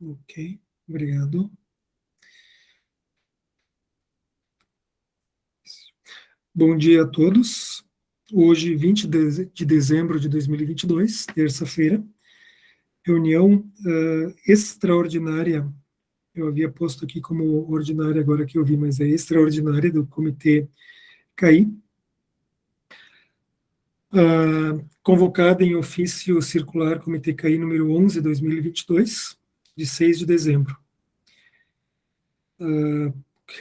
Ok, obrigado. Bom dia a todos. Hoje, 20 de dezembro de 2022, terça-feira, reunião extraordinária. Eu havia posto aqui como ordinária, agora que eu vi, mas é extraordinária do Comitê CAI, convocada em ofício circular Comitê CAI número 11, 2022, de 6 de dezembro.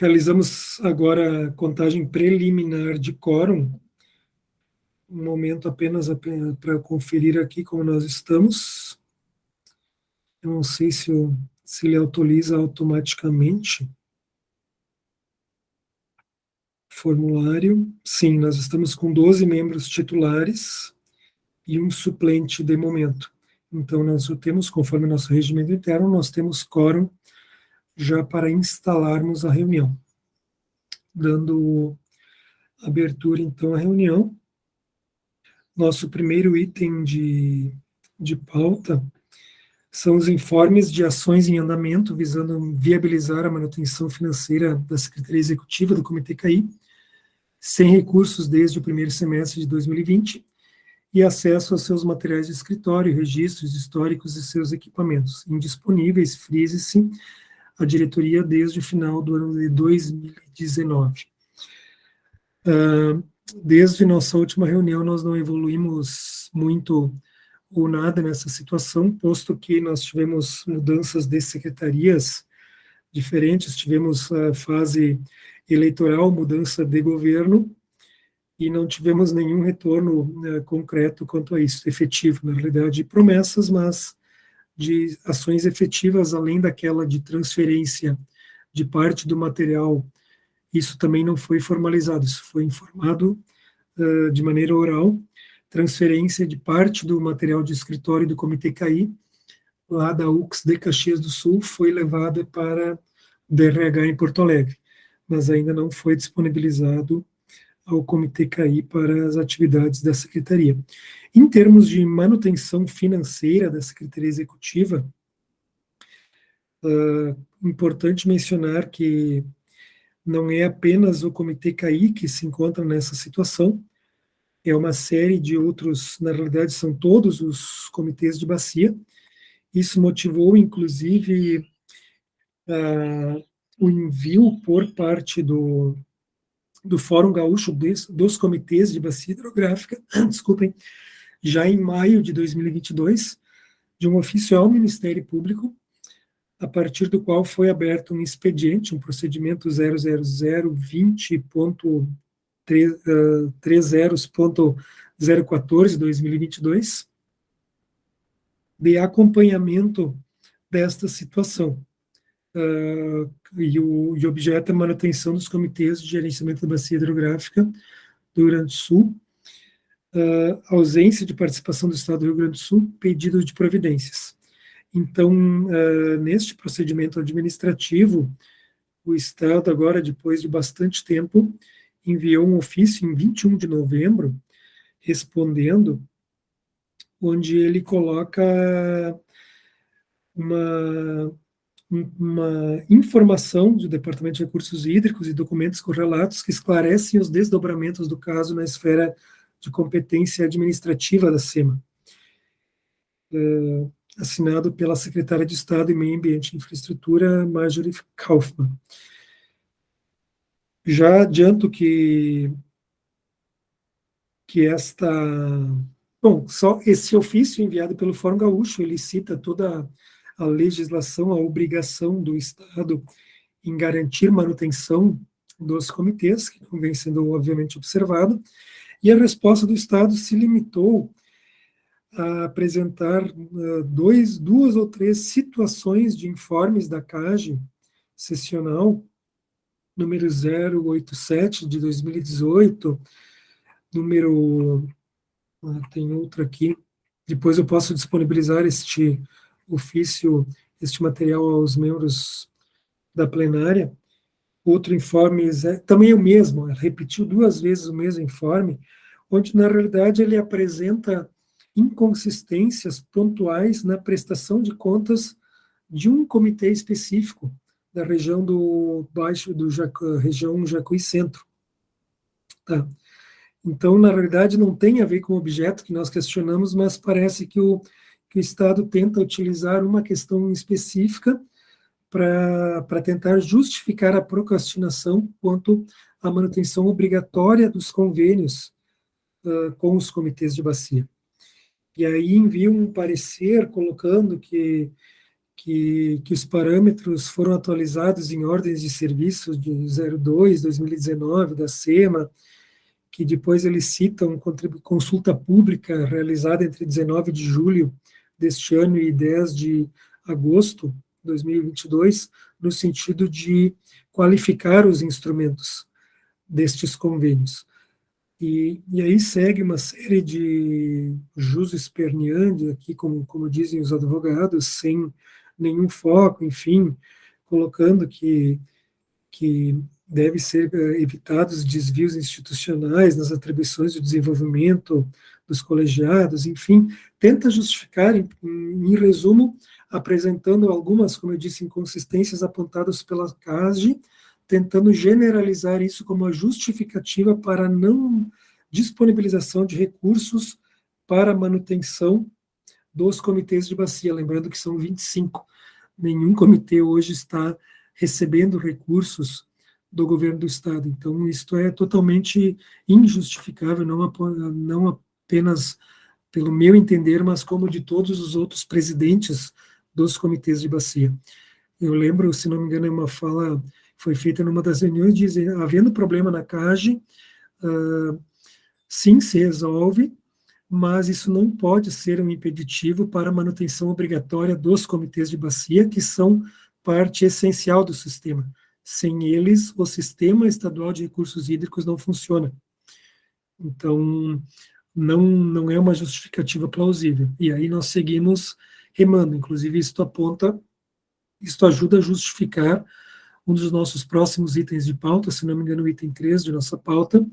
Realizamos agora a contagem preliminar de quórum, um momento apenas para conferir aqui como nós estamos. Eu não sei se ele autoriza automaticamente o formulário. Sim, nós estamos com 12 membros titulares e um suplente de momento. Então, nós já temos, conforme nosso regimento interno, nós temos quórum já para instalarmos a reunião. Dando abertura, então, à reunião. Nosso primeiro item de pauta são os informes de ações em andamento, visando viabilizar a manutenção financeira da Secretaria Executiva do Comitê CAI, sem recursos desde o primeiro semestre de 2020, e acesso aos seus materiais de escritório, registros históricos e seus equipamentos, indisponíveis, frise-se, a diretoria desde o final do ano de 2019. Desde nossa última reunião, nós não evoluímos muito ou nada nessa situação, posto que nós tivemos mudanças de secretarias diferentes, tivemos a fase eleitoral, mudança de governo, e não tivemos nenhum retorno concreto quanto a isso, efetivo, na realidade, de promessas, mas de ações efetivas, além daquela de transferência de parte do material. Isso também não foi formalizado, isso foi informado de maneira oral, transferência de parte do material de escritório do Comitê CAI, lá da UX de Caxias do Sul, foi levada para o DRH em Porto Alegre, mas ainda não foi disponibilizado ao Comitê CAI para as atividades da Secretaria. Em termos de manutenção financeira da Secretaria Executiva, importante mencionar que não é apenas o Comitê CAI que se encontra nessa situação, é uma série de outros, na realidade são todos os comitês de bacia. Isso motivou, inclusive, o envio por parte do Fórum Gaúcho dos comitês de bacia hidrográfica, desculpem, já em maio de 2022, de um ofício ao Ministério Público, a partir do qual foi aberto um expediente, um procedimento 00020.30.014/2022, de acompanhamento desta situação. E o objeto é a manutenção dos comitês de gerenciamento da bacia hidrográfica do Rio Grande do Sul, ausência de participação do Estado do Rio Grande do Sul, pedido de providências. Então, neste procedimento administrativo, o Estado, agora, depois de bastante tempo, enviou um ofício em 21 de novembro, respondendo, onde ele coloca uma informação do Departamento de Recursos Hídricos e documentos correlatos que esclarecem os desdobramentos do caso na esfera de competência administrativa da SEMA, assinado pela secretária de Estado em Meio Ambiente e Infraestrutura, Marjorie Kaufmann. Já adianto que esta... Bom, só esse ofício enviado pelo Fórum Gaúcho, ele cita toda a legislação, a obrigação do Estado em garantir manutenção dos comitês, que não vem sendo, obviamente, observado, e a resposta do Estado se limitou a apresentar duas ou três situações de informes da CAGE sessional, número 087 de 2018, número... tem outro aqui, depois eu posso disponibilizar este ofício, este material aos membros da plenária. Outro informe também é o mesmo, repetiu duas vezes o mesmo informe, onde, na realidade, ele apresenta inconsistências pontuais na prestação de contas de um comitê específico da região região Jacuí Centro. Tá? Então, na realidade, não tem a ver com o objeto que nós questionamos, mas parece que o Estado tenta utilizar uma questão específica para tentar justificar a procrastinação quanto à manutenção obrigatória dos convênios com os comitês de bacia. E aí envia um parecer colocando que os parâmetros foram atualizados em ordens de serviço de 02, 2019, da SEMA, que depois eles citam consulta pública realizada entre 19 de julho deste ano e 10 de agosto de 2022, no sentido de qualificar os instrumentos destes convênios. E aí segue uma série de jus esperneandi, aqui, como dizem os advogados, sem nenhum foco, enfim, colocando que deve ser evitados desvios institucionais nas atribuições de desenvolvimento dos colegiados, enfim, tenta justificar, em resumo, apresentando algumas, como eu disse, inconsistências apontadas pela CASG, tentando generalizar isso como a justificativa para a não disponibilização de recursos para a manutenção dos comitês de bacia, lembrando que são 25. Nenhum comitê hoje está recebendo recursos do governo do Estado. Então, isto é totalmente injustificável, não apenas pelo meu entender, mas como de todos os outros presidentes dos comitês de bacia. Eu lembro, se não me engano, uma fala foi feita numa das reuniões, dizendo, havendo problema na CAGE, sim, se resolve, mas isso não pode ser um impeditivo para a manutenção obrigatória dos comitês de bacia, que são parte essencial do sistema. Sem eles, o sistema estadual de recursos hídricos não funciona. Então, não é uma justificativa plausível. E aí nós seguimos remando. Inclusive, isto ajuda a justificar um dos nossos próximos itens de pauta, se não me engano, o item 3 de nossa pauta,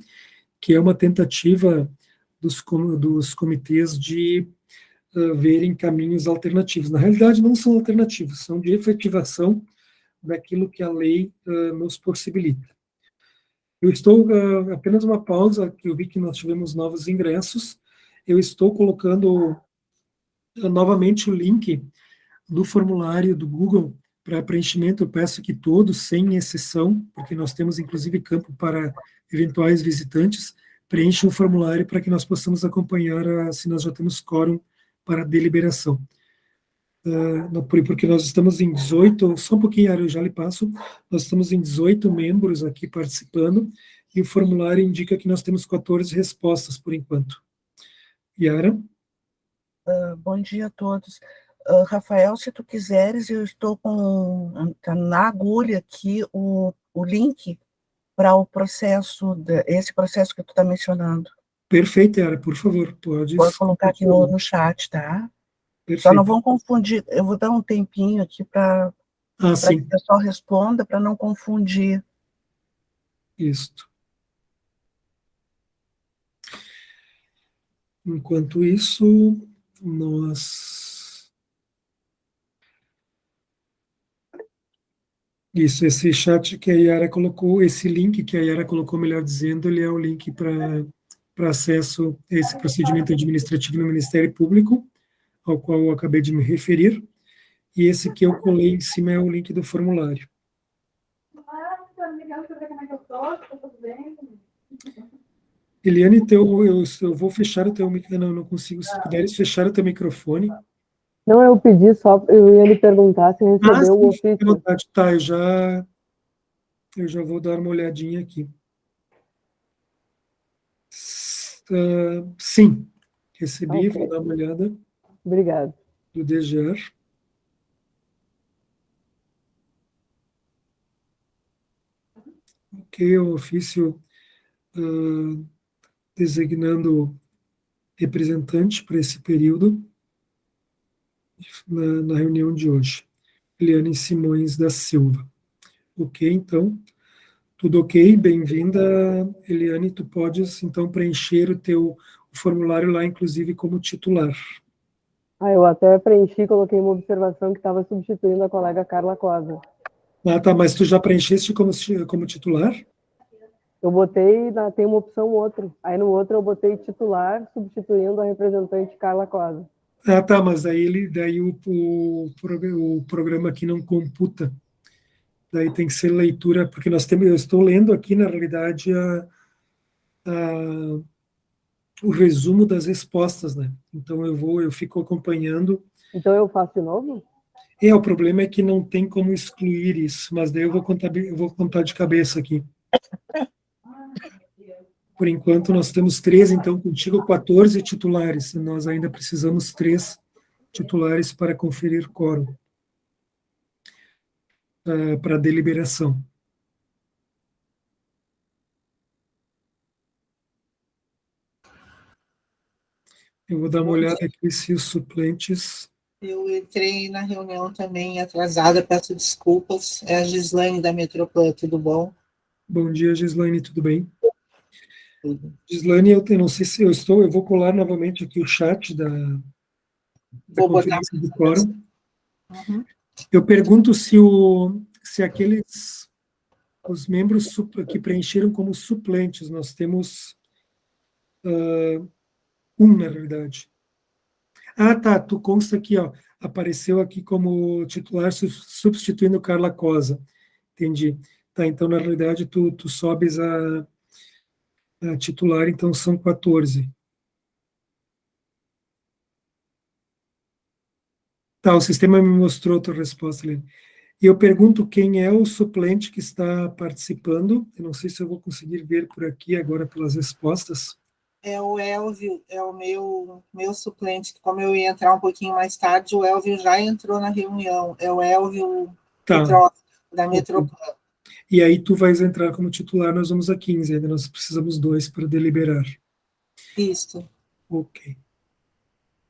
que é uma tentativa dos comitês de verem caminhos alternativos. Na realidade, não são alternativos, são de efetivação daquilo que a lei nos possibilita. Eu estou, apenas uma pausa, que eu vi que nós tivemos novos ingressos, eu estou colocando novamente o link do formulário do Google para preenchimento. Eu peço que todos, sem exceção, porque nós temos inclusive campo para eventuais visitantes, preencham o formulário para que nós possamos acompanhar se nós já temos quórum para deliberação. Porque nós estamos em 18, só um pouquinho, eu já lhe passo, nós estamos em 18 membros aqui participando, e o formulário indica que nós temos 14 respostas por enquanto. Yara? Bom dia a todos. Rafael, se tu quiseres, eu estou tá na agulha aqui o link para o processo, esse processo que tu está mencionando. Perfeito, Yara, por favor, pode colocar aqui no chat, tá? Perfeito. Só não vão confundir, eu vou dar um tempinho aqui para que o pessoal responda, para não confundir. Isto. Enquanto isso, esse chat que a Yara colocou, esse link que a Yara colocou, melhor dizendo, ele é o link para acesso a esse procedimento administrativo no Ministério Público, ao qual eu acabei de me referir, e esse que eu colei em cima é o link do formulário. Eliane, eu vou fechar o teu microfone, não consigo, se puderes fechar o teu microfone. Não, eu pedi só, eu ia lhe perguntar se recebeu o ofício. Tá, eu já vou dar uma olhadinha aqui. Sim, recebi, okay. Vou dar uma olhada. Obrigado. Do DGR. Ok, o ofício designando representante para esse período na reunião de hoje. Eliane Simões da Silva. Ok, então, tudo ok, bem-vinda, Eliane, tu podes, então, preencher o formulário lá, inclusive, como titular. Eu até preenchi, coloquei uma observação que estava substituindo a colega Carla Cosa. Ah, tá, mas tu já preencheste como titular? Eu botei, tem uma opção outra. Aí no outro eu botei titular, substituindo a representante Carla Cosa. Ah, tá, mas daí o programa aqui não computa. Daí tem que ser leitura, porque eu estou lendo aqui, na realidade, a, o resumo das respostas, né? Então eu fico acompanhando. Então eu faço de novo? O problema é que não tem como excluir isso, mas daí eu vou contar de cabeça aqui. Por enquanto nós temos 13, então contigo 14 titulares, e nós ainda precisamos 3 titulares para conferir quórum, para deliberação. Eu vou dar uma olhada aqui se os suplentes... Eu entrei na reunião também atrasada, peço desculpas. É a Gislaine da Metroplan, tudo bom? Bom dia, Gislaine, tudo bem? Tudo. Gislaine, eu não sei se eu vou colar novamente aqui o chat da Vou botar conferência do quórum. Uhum. Eu pergunto se aqueles, os membros que preencheram como suplentes, nós temos na realidade. Ah, tá, tu consta aqui, ó, apareceu aqui como titular substituindo Carla Cosa. Entendi. Tá, então, na realidade, tu sobes a titular, então são 14. Tá, o sistema me mostrou a tua resposta, Lene. E eu pergunto quem é o suplente que está participando. Eu não sei se eu vou conseguir ver por aqui agora pelas respostas. É o Elvio, é o meu suplente, que como eu ia entrar um pouquinho mais tarde, o Elvio já entrou na reunião. É o Elvio da Metroplan. E aí tu vais entrar como titular, nós vamos a 15, ainda nós precisamos 2 para deliberar. Isso. Ok.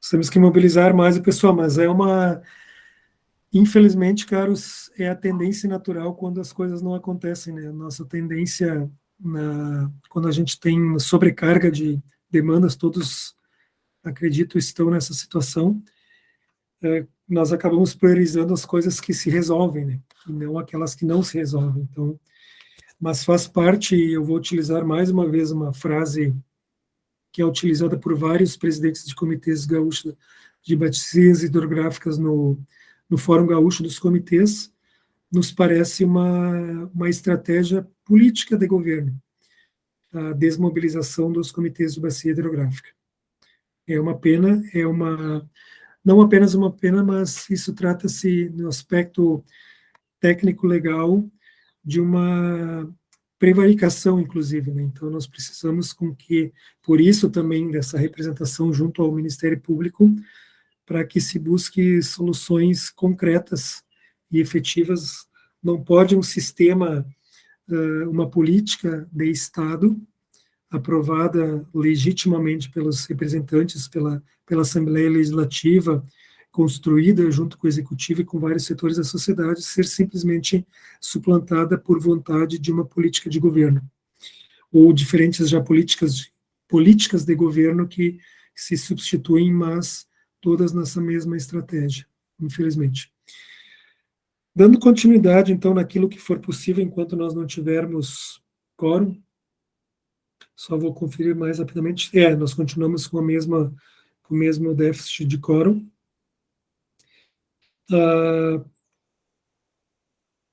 Nós temos que mobilizar mais o pessoal, mas infelizmente, caros, é a tendência natural quando as coisas não acontecem, né? A nossa tendência, quando a gente tem sobrecarga de demandas, todos, acredito, estão nessa situação, nós acabamos priorizando as coisas que se resolvem, né? E não aquelas que não se resolvem. Então, mas faz parte, eu vou utilizar mais uma vez uma frase que é utilizada por vários presidentes de comitês gaúchos de bacias hidrográficas no Fórum Gaúcho dos Comitês, nos parece uma estratégia política de governo, a desmobilização dos comitês de bacia hidrográfica. É uma pena, não apenas uma pena, mas isso trata-se, no aspecto técnico-legal, de uma prevaricação, inclusive, né? Então, nós precisamos por isso também, dessa representação junto ao Ministério Público, para que se busque soluções concretas e efetivas. Não pode um sistema, uma política de Estado, aprovada legitimamente pelos representantes, pela Assembleia Legislativa, construída junto com o Executivo e com vários setores da sociedade, ser simplesmente suplantada por vontade de uma política de governo, ou diferentes já políticas de governo que se substituem, mas todas nessa mesma estratégia, infelizmente. Dando continuidade, então, naquilo que for possível, enquanto nós não tivermos quórum, só vou conferir mais rapidamente. Nós continuamos com o mesmo déficit de quórum.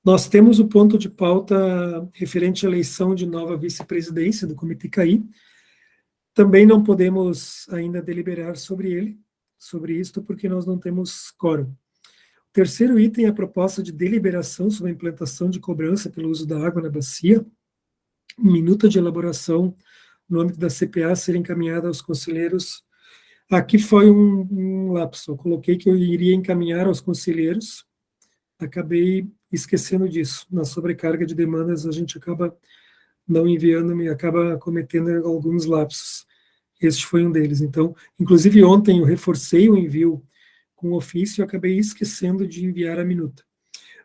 Nós temos o ponto de pauta referente à eleição de nova vice-presidência do Comitê CAI. Também não podemos ainda deliberar sobre isto, porque nós não temos quórum. O terceiro item é a proposta de deliberação sobre a implantação de cobrança pelo uso da água na bacia. Minuta de elaboração no âmbito da CPA ser encaminhada aos conselheiros. Aqui foi um lapso. Eu coloquei que eu iria encaminhar aos conselheiros, acabei esquecendo disso. Na sobrecarga de demandas, a gente acaba não enviando, acaba cometendo alguns lapsos. Este foi um deles. Então, inclusive ontem eu reforcei o envio com ofício e acabei esquecendo de enviar a minuta.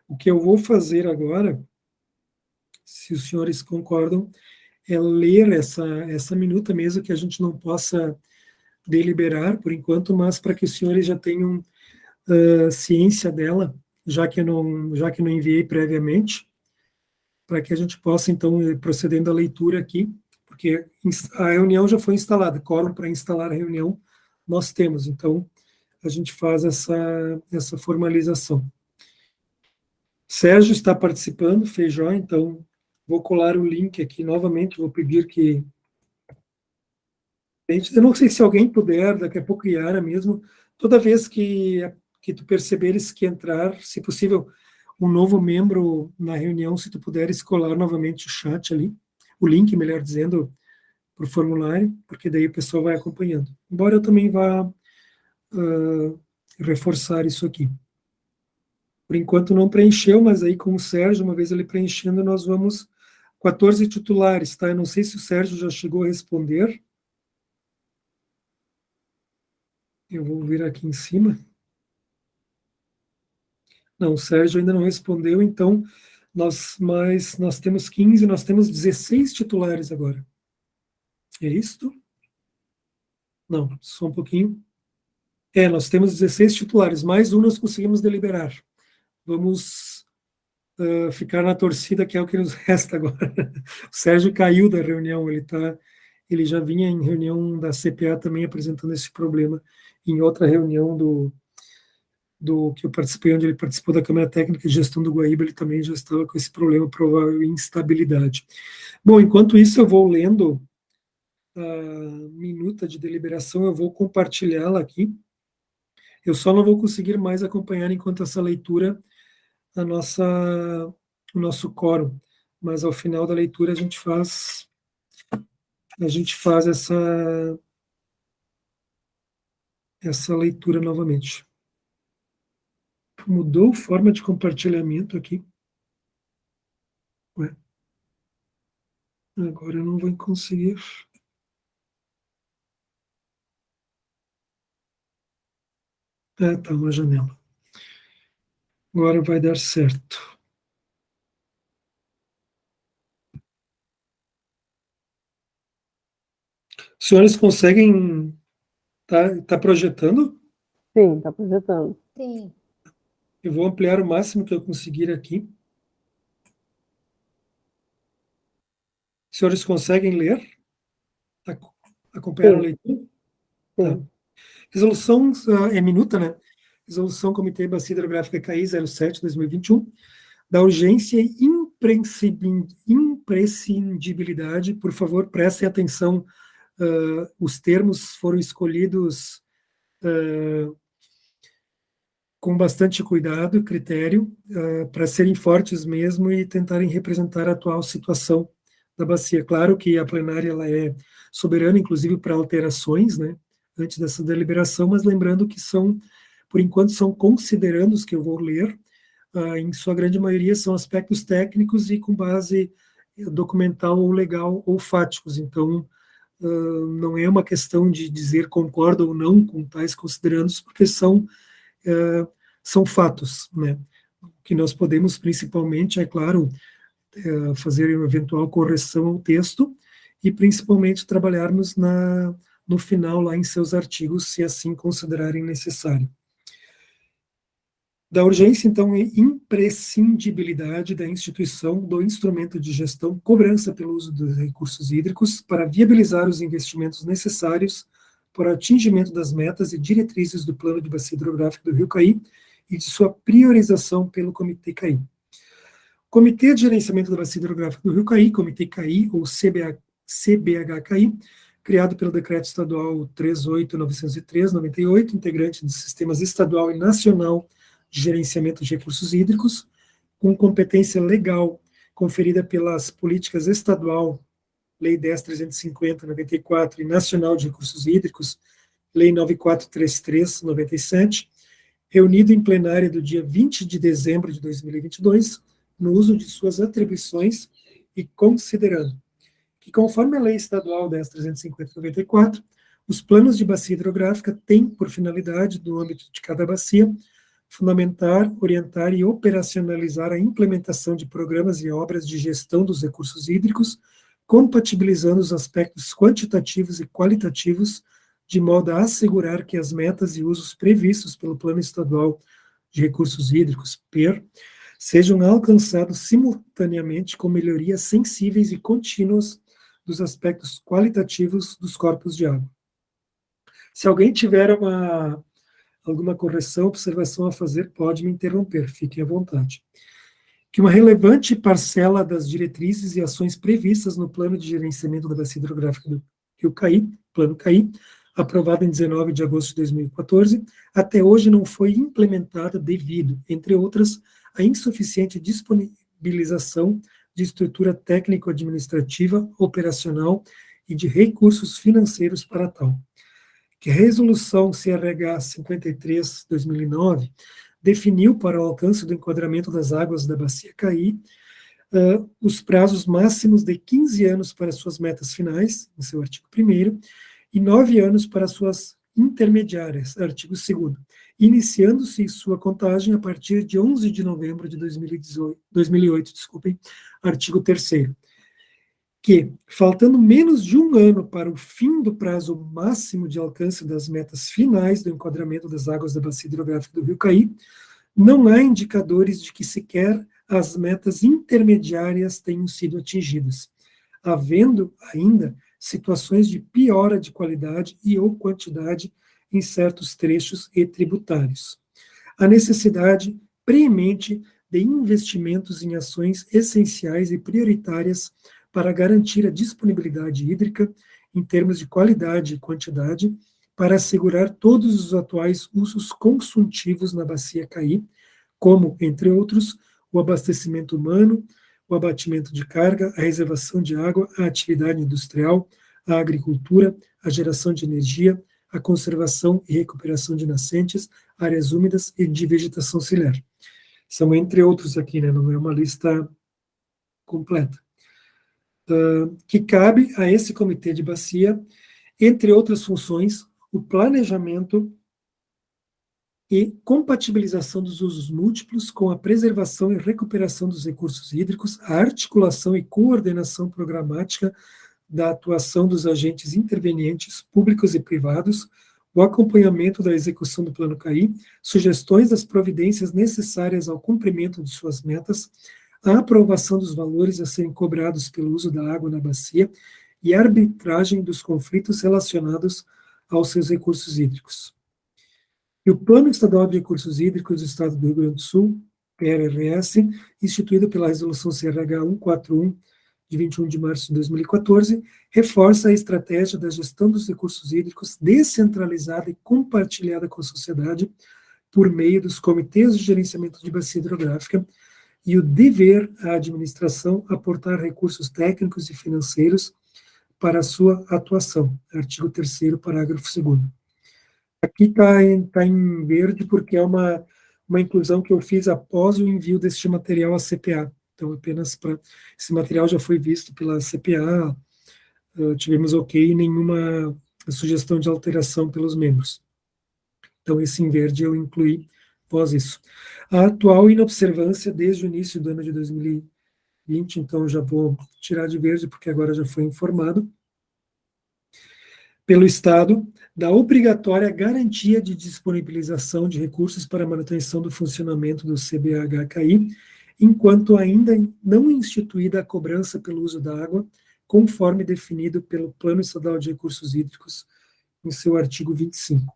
O que eu vou fazer agora, se os senhores concordam, é ler essa minuta, mesmo que a gente não possa deliberar, por enquanto, mas para que os senhores já tenham ciência dela, já que eu não enviei previamente, para que a gente possa, então, ir procedendo à leitura aqui, porque a reunião já foi instalada, quórum para instalar a reunião nós temos, então a gente faz essa formalização. Sérgio está participando, Feijó, então vou colar o link aqui novamente, vou pedir que... Eu não sei se alguém puder, daqui a pouco Yara mesmo, toda vez que tu perceberes que entrar, se possível, um novo membro na reunião, se tu puderes colar novamente o chat ali, o link, melhor dizendo, para o formulário, porque daí o pessoal vai acompanhando. Embora eu também vá reforçar isso aqui. Por enquanto não preencheu, mas aí com o Sérgio, uma vez ele preenchendo, nós vamos 14 titulares, tá? Eu não sei se o Sérgio já chegou a responder. Eu vou vir aqui em cima. Não, o Sérgio ainda não respondeu, então nós temos 15, nós temos 16 titulares agora. É isto? Não, só um pouquinho. Nós temos 16 titulares, mais um nós conseguimos deliberar. Vamos ficar na torcida, que é o que nos resta agora. O Sérgio caiu da reunião, ele já vinha em reunião da CPA também apresentando esse problema, em outra reunião do que eu participei, onde ele participou da Câmara Técnica de Gestão do Guaíba, ele também já estava com esse problema, provável instabilidade. Bom, enquanto isso eu vou lendo a minuta de deliberação, eu vou compartilhá-la aqui. Eu só não vou conseguir mais acompanhar enquanto essa leitura o nosso quórum, mas ao final da leitura a gente faz essa leitura novamente. Mudou forma de compartilhamento aqui. Ué. Agora eu não vou conseguir. Tá uma janela. Agora vai dar certo. Os senhores conseguem... Tá projetando? Sim, está projetando. Sim. Eu vou ampliar o máximo que eu conseguir aqui. Os senhores conseguem ler? Acompanharam a leitura? Sim. Tá. Resolução é minuta, né? Resolução Comitê Bacia Hidrográfica CAI 07/2021, da urgência e imprescindibilidade. Por favor, prestem atenção, os termos foram escolhidos com bastante cuidado e critério, para serem fortes mesmo e tentarem representar a atual situação da bacia. Claro que a plenária ela é soberana, inclusive para alterações, né, antes dessa deliberação, mas lembrando que por enquanto, são considerandos que eu vou ler, em sua grande maioria são aspectos técnicos e com base documental ou legal ou fáticos. Então, não é uma questão de dizer concordo ou não com tais considerandos, porque são fatos, né? O que nós podemos, principalmente, é claro, fazer uma eventual correção ao texto e, principalmente, trabalharmos no final, lá em seus artigos, se assim considerarem necessário. Da urgência, então, e imprescindibilidade da instituição do instrumento de gestão, cobrança pelo uso dos recursos hídricos para viabilizar os investimentos necessários para o atingimento das metas e diretrizes do Plano de Bacia Hidrográfica do Rio Caí e de sua priorização pelo Comitê CAI. Comitê de Gerenciamento da Bacia Hidrográfica do Rio Caí, Comitê CAI, ou CBH-CAI, criado pelo Decreto Estadual 38.903/98, integrante dos Sistemas Estadual e Nacional de Gerenciamento de Recursos Hídricos, com competência legal conferida pelas políticas estadual, Lei 10.350/94, e Nacional de Recursos Hídricos, Lei 9433/97, reunido em plenária do dia 20 de dezembro de 2022, no uso de suas atribuições e considerando que, conforme a Lei Estadual 10.350/94, os planos de bacia hidrográfica têm por finalidade, no âmbito de cada bacia, fundamentar, orientar e operacionalizar a implementação de programas e obras de gestão dos recursos hídricos, compatibilizando os aspectos quantitativos e qualitativos de modo a assegurar que as metas e usos previstos pelo Plano Estadual de Recursos Hídricos, PER, sejam alcançados simultaneamente com melhorias sensíveis e contínuas dos aspectos qualitativos dos corpos de água. Se alguém tiver alguma correção, observação a fazer, pode me interromper, fiquem à vontade. Que uma relevante parcela das diretrizes e ações previstas no Plano de Gerenciamento da Bacia Hidrográfica do Rio Caí, Plano Caí, aprovado em 19 de agosto de 2014, até hoje não foi implementada devido, entre outras, à insuficiente disponibilização de estrutura técnico-administrativa, operacional e de recursos financeiros para tal. Que a Resolução CRH 53/2009 definiu para o alcance do enquadramento das águas da Bacia Caí os prazos máximos de 15 anos para suas metas finais, em seu artigo 1º, e 9 anos para suas intermediárias, artigo 2º, iniciando-se sua contagem a partir de 11 de novembro de 2008, artigo 3º, que, faltando menos de um ano para o fim do prazo máximo de alcance das metas finais do enquadramento das águas da Bacia Hidrográfica do Rio Caí, não há indicadores de que sequer as metas intermediárias tenham sido atingidas, havendo ainda situações de piora de qualidade e ou quantidade em certos trechos e tributários. A necessidade preemente de investimentos em ações essenciais e prioritárias para garantir a disponibilidade hídrica em termos de qualidade e quantidade, para assegurar todos os atuais usos consultivos na Bacia Caí, como, entre outros, o abastecimento humano, o abatimento de carga, a reservação de água, a atividade industrial, a agricultura, a geração de energia, a conservação e recuperação de nascentes, áreas úmidas e de vegetação ciliar. São entre outros aqui, né? Não é uma lista completa. Que cabe a esse comitê de bacia, entre outras funções, o planejamento e compatibilização dos usos múltiplos com a preservação e recuperação dos recursos hídricos, a articulação e coordenação programática da atuação dos agentes intervenientes públicos e privados, o acompanhamento da execução do Plano Caí, sugestões das providências necessárias ao cumprimento de suas metas, a aprovação dos valores a serem cobrados pelo uso da água na bacia e a arbitragem dos conflitos relacionados aos seus recursos hídricos. E o Plano Estadual de Recursos Hídricos do Estado do Rio Grande do Sul, PRRS, instituído pela Resolução CRH 141, de 21 de março de 2014, reforça a estratégia da gestão dos recursos hídricos descentralizada e compartilhada com a sociedade por meio dos comitês de gerenciamento de bacia hidrográfica e o dever à administração aportar recursos técnicos e financeiros para a sua atuação. Artigo 3º, parágrafo 2º. Aqui está em verde porque é uma inclusão que eu fiz após o envio deste material à CPA. Então, apenas para... Esse material já foi visto pela CPA, tivemos ok, nenhuma sugestão de alteração pelos membros. Então, esse em verde eu incluí após isso. A atual inobservância desde o início do ano de 2020, então já vou tirar de verde porque agora já foi informado, pelo Estado, da obrigatória garantia de disponibilização de recursos para a manutenção do funcionamento do CBHCAI, enquanto ainda não instituída a cobrança pelo uso da água, conforme definido pelo Plano Estadual de Recursos Hídricos, em seu artigo 25.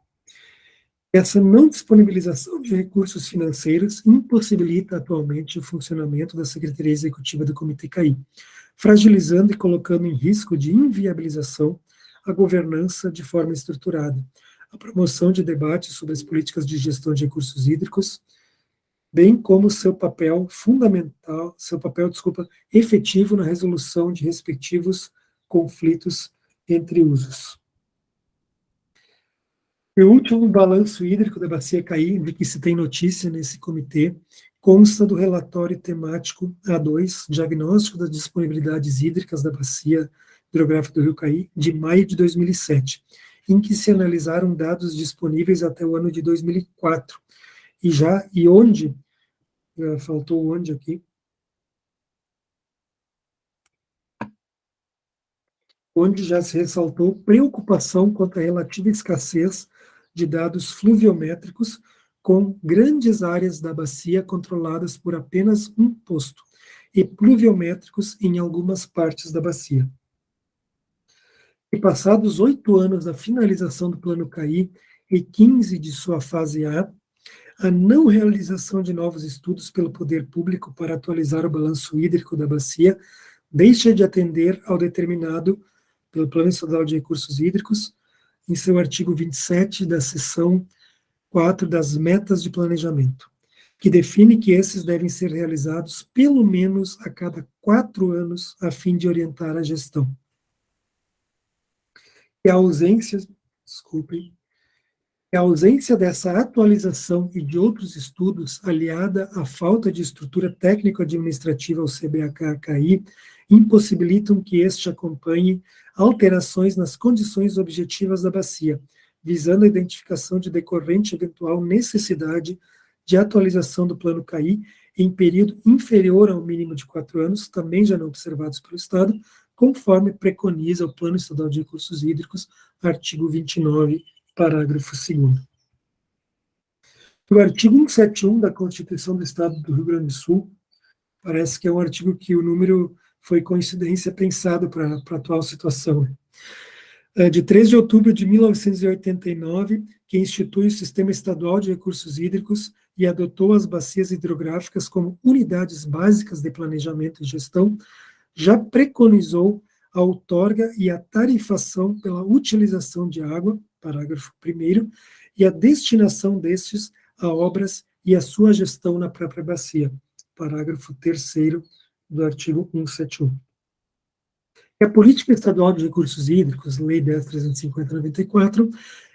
Essa não disponibilização de recursos financeiros impossibilita atualmente o funcionamento da Secretaria Executiva do Comitê CAI, fragilizando e colocando em risco de inviabilização a governança de forma estruturada, a promoção de debates sobre as políticas de gestão de recursos hídricos, bem como seu papel efetivo na resolução de respectivos conflitos entre usos. O último balanço hídrico da Bacia Caí, de que se tem notícia nesse comitê, consta do relatório temático A2, Diagnóstico das Disponibilidades Hídricas da Bacia Hidrográfica do Rio Caí, de maio de 2007, em que se analisaram dados disponíveis até o ano de 2004, e onde, faltou onde aqui, onde já se ressaltou preocupação quanto à relativa escassez de dados fluviométricos, com grandes áreas da bacia controladas por apenas um posto, e pluviométricos em algumas partes da bacia. E passados 8 anos da finalização do Plano CAI e 15 de sua fase a não realização de novos estudos pelo poder público para atualizar o balanço hídrico da bacia deixa de atender ao determinado pelo Plano Estadual de Recursos Hídricos, em seu artigo 27 da seção 4 das metas de planejamento, que define que esses devem ser realizados pelo menos a cada 4 anos, a fim de orientar a gestão. E a ausência dessa atualização e de outros estudos, aliada à falta de estrutura técnico-administrativa ao CBAK-CAI, impossibilitam que este acompanhe alterações nas condições objetivas da bacia, visando a identificação de decorrente eventual necessidade de atualização do Plano CAI em período inferior ao mínimo de 4 anos, também já não observados pelo Estado, conforme preconiza o Plano Estadual de Recursos Hídricos, artigo 29, parágrafo 2º. O artigo 171 da Constituição do Estado do Rio Grande do Sul, parece que é um artigo que o número foi coincidência pensado para a atual situação. De 3 de outubro de 1989, que institui o Sistema Estadual de Recursos Hídricos e adotou as bacias hidrográficas como unidades básicas de planejamento e gestão, já preconizou a outorga e a tarifação pela utilização de água, parágrafo 1º, e a destinação destes a obras e a sua gestão na própria bacia, parágrafo 3º do artigo 171. A Política Estadual de Recursos Hídricos, Lei 10.350/94,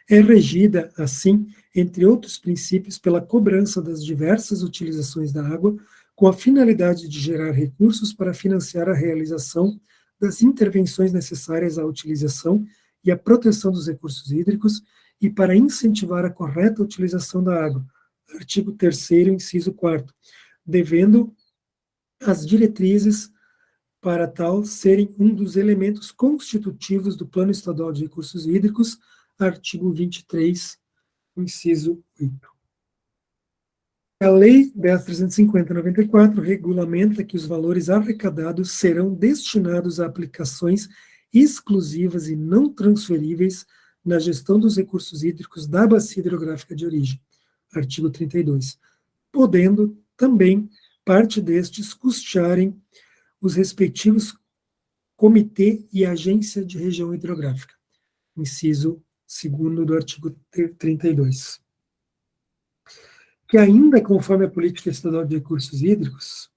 é regida, assim, entre outros princípios, pela cobrança das diversas utilizações da água, com a finalidade de gerar recursos para financiar a realização das intervenções necessárias à utilização e à proteção dos recursos hídricos e para incentivar a correta utilização da água. Artigo 3º, inciso 4º, devendo as diretrizes para tal serem um dos elementos constitutivos do Plano Estadual de Recursos Hídricos, artigo 23, inciso 8. A Lei 10.350/94 regulamenta que os valores arrecadados serão destinados a aplicações exclusivas e não transferíveis na gestão dos recursos hídricos da bacia hidrográfica de origem, artigo 32, podendo também parte destes custearem os respectivos comitê e agência de região hidrográfica, inciso 2º do artigo 32. Que ainda, conforme a Política Estadual de Recursos Hídricos,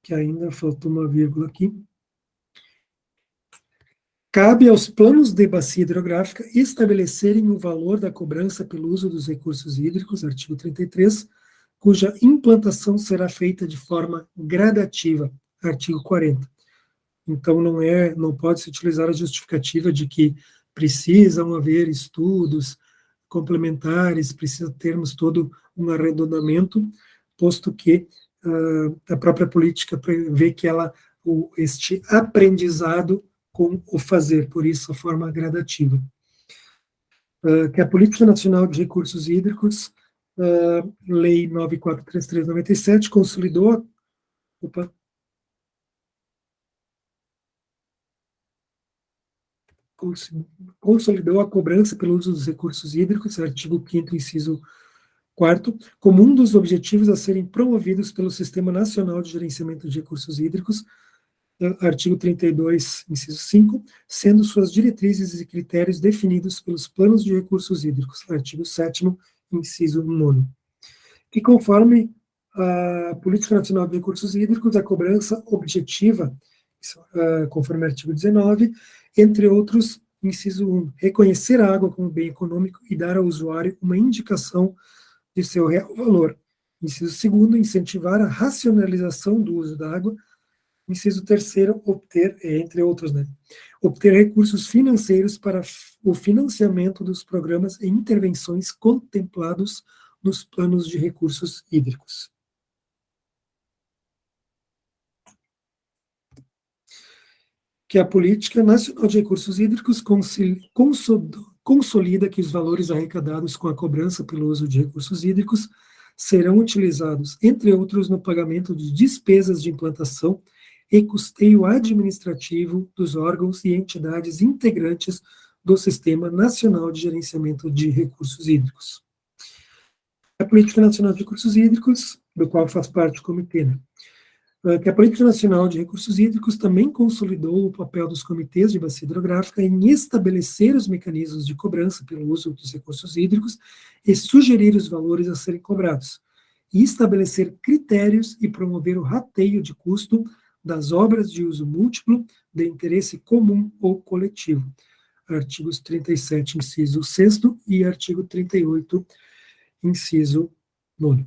que ainda faltou uma vírgula aqui, cabe aos planos de bacia hidrográfica estabelecerem o valor da cobrança pelo uso dos recursos hídricos, artigo 33, cuja implantação será feita de forma gradativa, artigo 40. Então, não pode se utilizar a justificativa de que precisam haver estudos complementares, precisa termos todo um arredondamento, posto que a própria política prevê que este aprendizado com o fazer, por isso a forma gradativa. Que a Política Nacional de Recursos Hídricos, Lei 9433/97, consolidou a cobrança pelo uso dos recursos hídricos, artigo 5º, inciso 4º, como um dos objetivos a serem promovidos pelo Sistema Nacional de Gerenciamento de Recursos Hídricos, artigo 32, inciso 5, sendo suas diretrizes e critérios definidos pelos planos de recursos hídricos, artigo 7º, inciso 9º. E conforme a Política Nacional de Recursos Hídricos, a cobrança objetiva, conforme o artigo 19, entre outros, inciso 1, reconhecer a água como bem econômico e dar ao usuário uma indicação de seu real valor. Inciso 2, incentivar a racionalização do uso da água. Inciso 3, obter, entre outros, obter recursos financeiros para o financiamento dos programas e intervenções contemplados nos planos de recursos hídricos. que a Política Nacional de Recursos Hídricos consolida que os valores arrecadados com a cobrança pelo uso de recursos hídricos serão utilizados, entre outros, no pagamento de despesas de implantação e custeio administrativo dos órgãos e entidades integrantes do Sistema Nacional de Gerenciamento de Recursos Hídricos. A Política Nacional de Recursos Hídricos, do qual faz parte o comitê, né? Que a Política Nacional de Recursos Hídricos também consolidou o papel dos comitês de bacia hidrográfica em estabelecer os mecanismos de cobrança pelo uso dos recursos hídricos e sugerir os valores a serem cobrados, e estabelecer critérios e promover o rateio de custo das obras de uso múltiplo de interesse comum ou coletivo. Artigos 37, inciso 6º, e artigo 38, inciso 9º.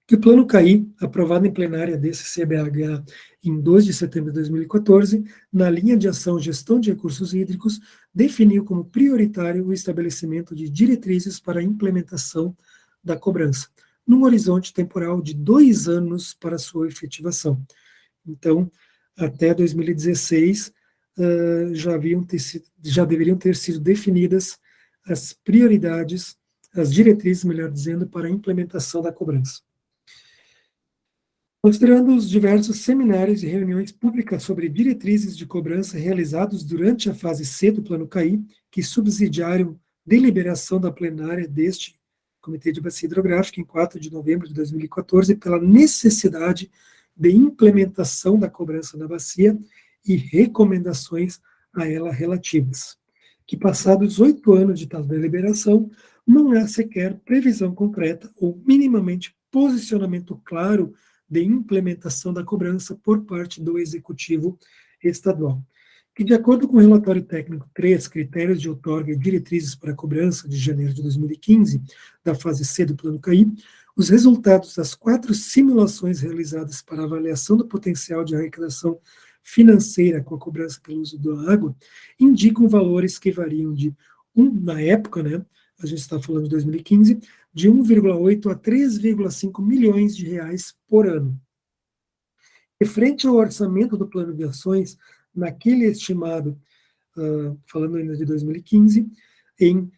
Que o Plano CAI, aprovado em plenária desse CBH em 2 de setembro de 2014, na linha de ação Gestão de Recursos Hídricos, definiu como prioritário o estabelecimento de diretrizes para a implementação da cobrança, num horizonte temporal de 2 anos para sua efetivação. Então, até 2016, já deveriam ter sido definidas as prioridades, as diretrizes, melhor dizendo, para a implementação da cobrança. Considerando os diversos seminários e reuniões públicas sobre diretrizes de cobrança realizados durante a fase C do Plano CAI, que subsidiaram deliberação da plenária deste Comitê de Bacia Hidrográfica em 4 de novembro de 2014, pela necessidade de implementação da cobrança na bacia e recomendações a ela relativas. Que passados 8 anos de tal deliberação, não há sequer previsão concreta ou minimamente posicionamento claro de implementação da cobrança por parte do Executivo Estadual. Que, de acordo com o relatório técnico 3, Critérios de Outorga e Diretrizes para a Cobrança, de janeiro de 2015, da fase C do Plano CAI, os resultados das 4 simulações realizadas para avaliação do potencial de arrecadação financeira com a cobrança pelo uso da água indicam valores que variam de, na época, né, a gente está falando de 2015, de 1,8 a 3,5 milhões de reais por ano. E frente ao orçamento do plano de ações, naquele estimado, falando ainda de 2015, em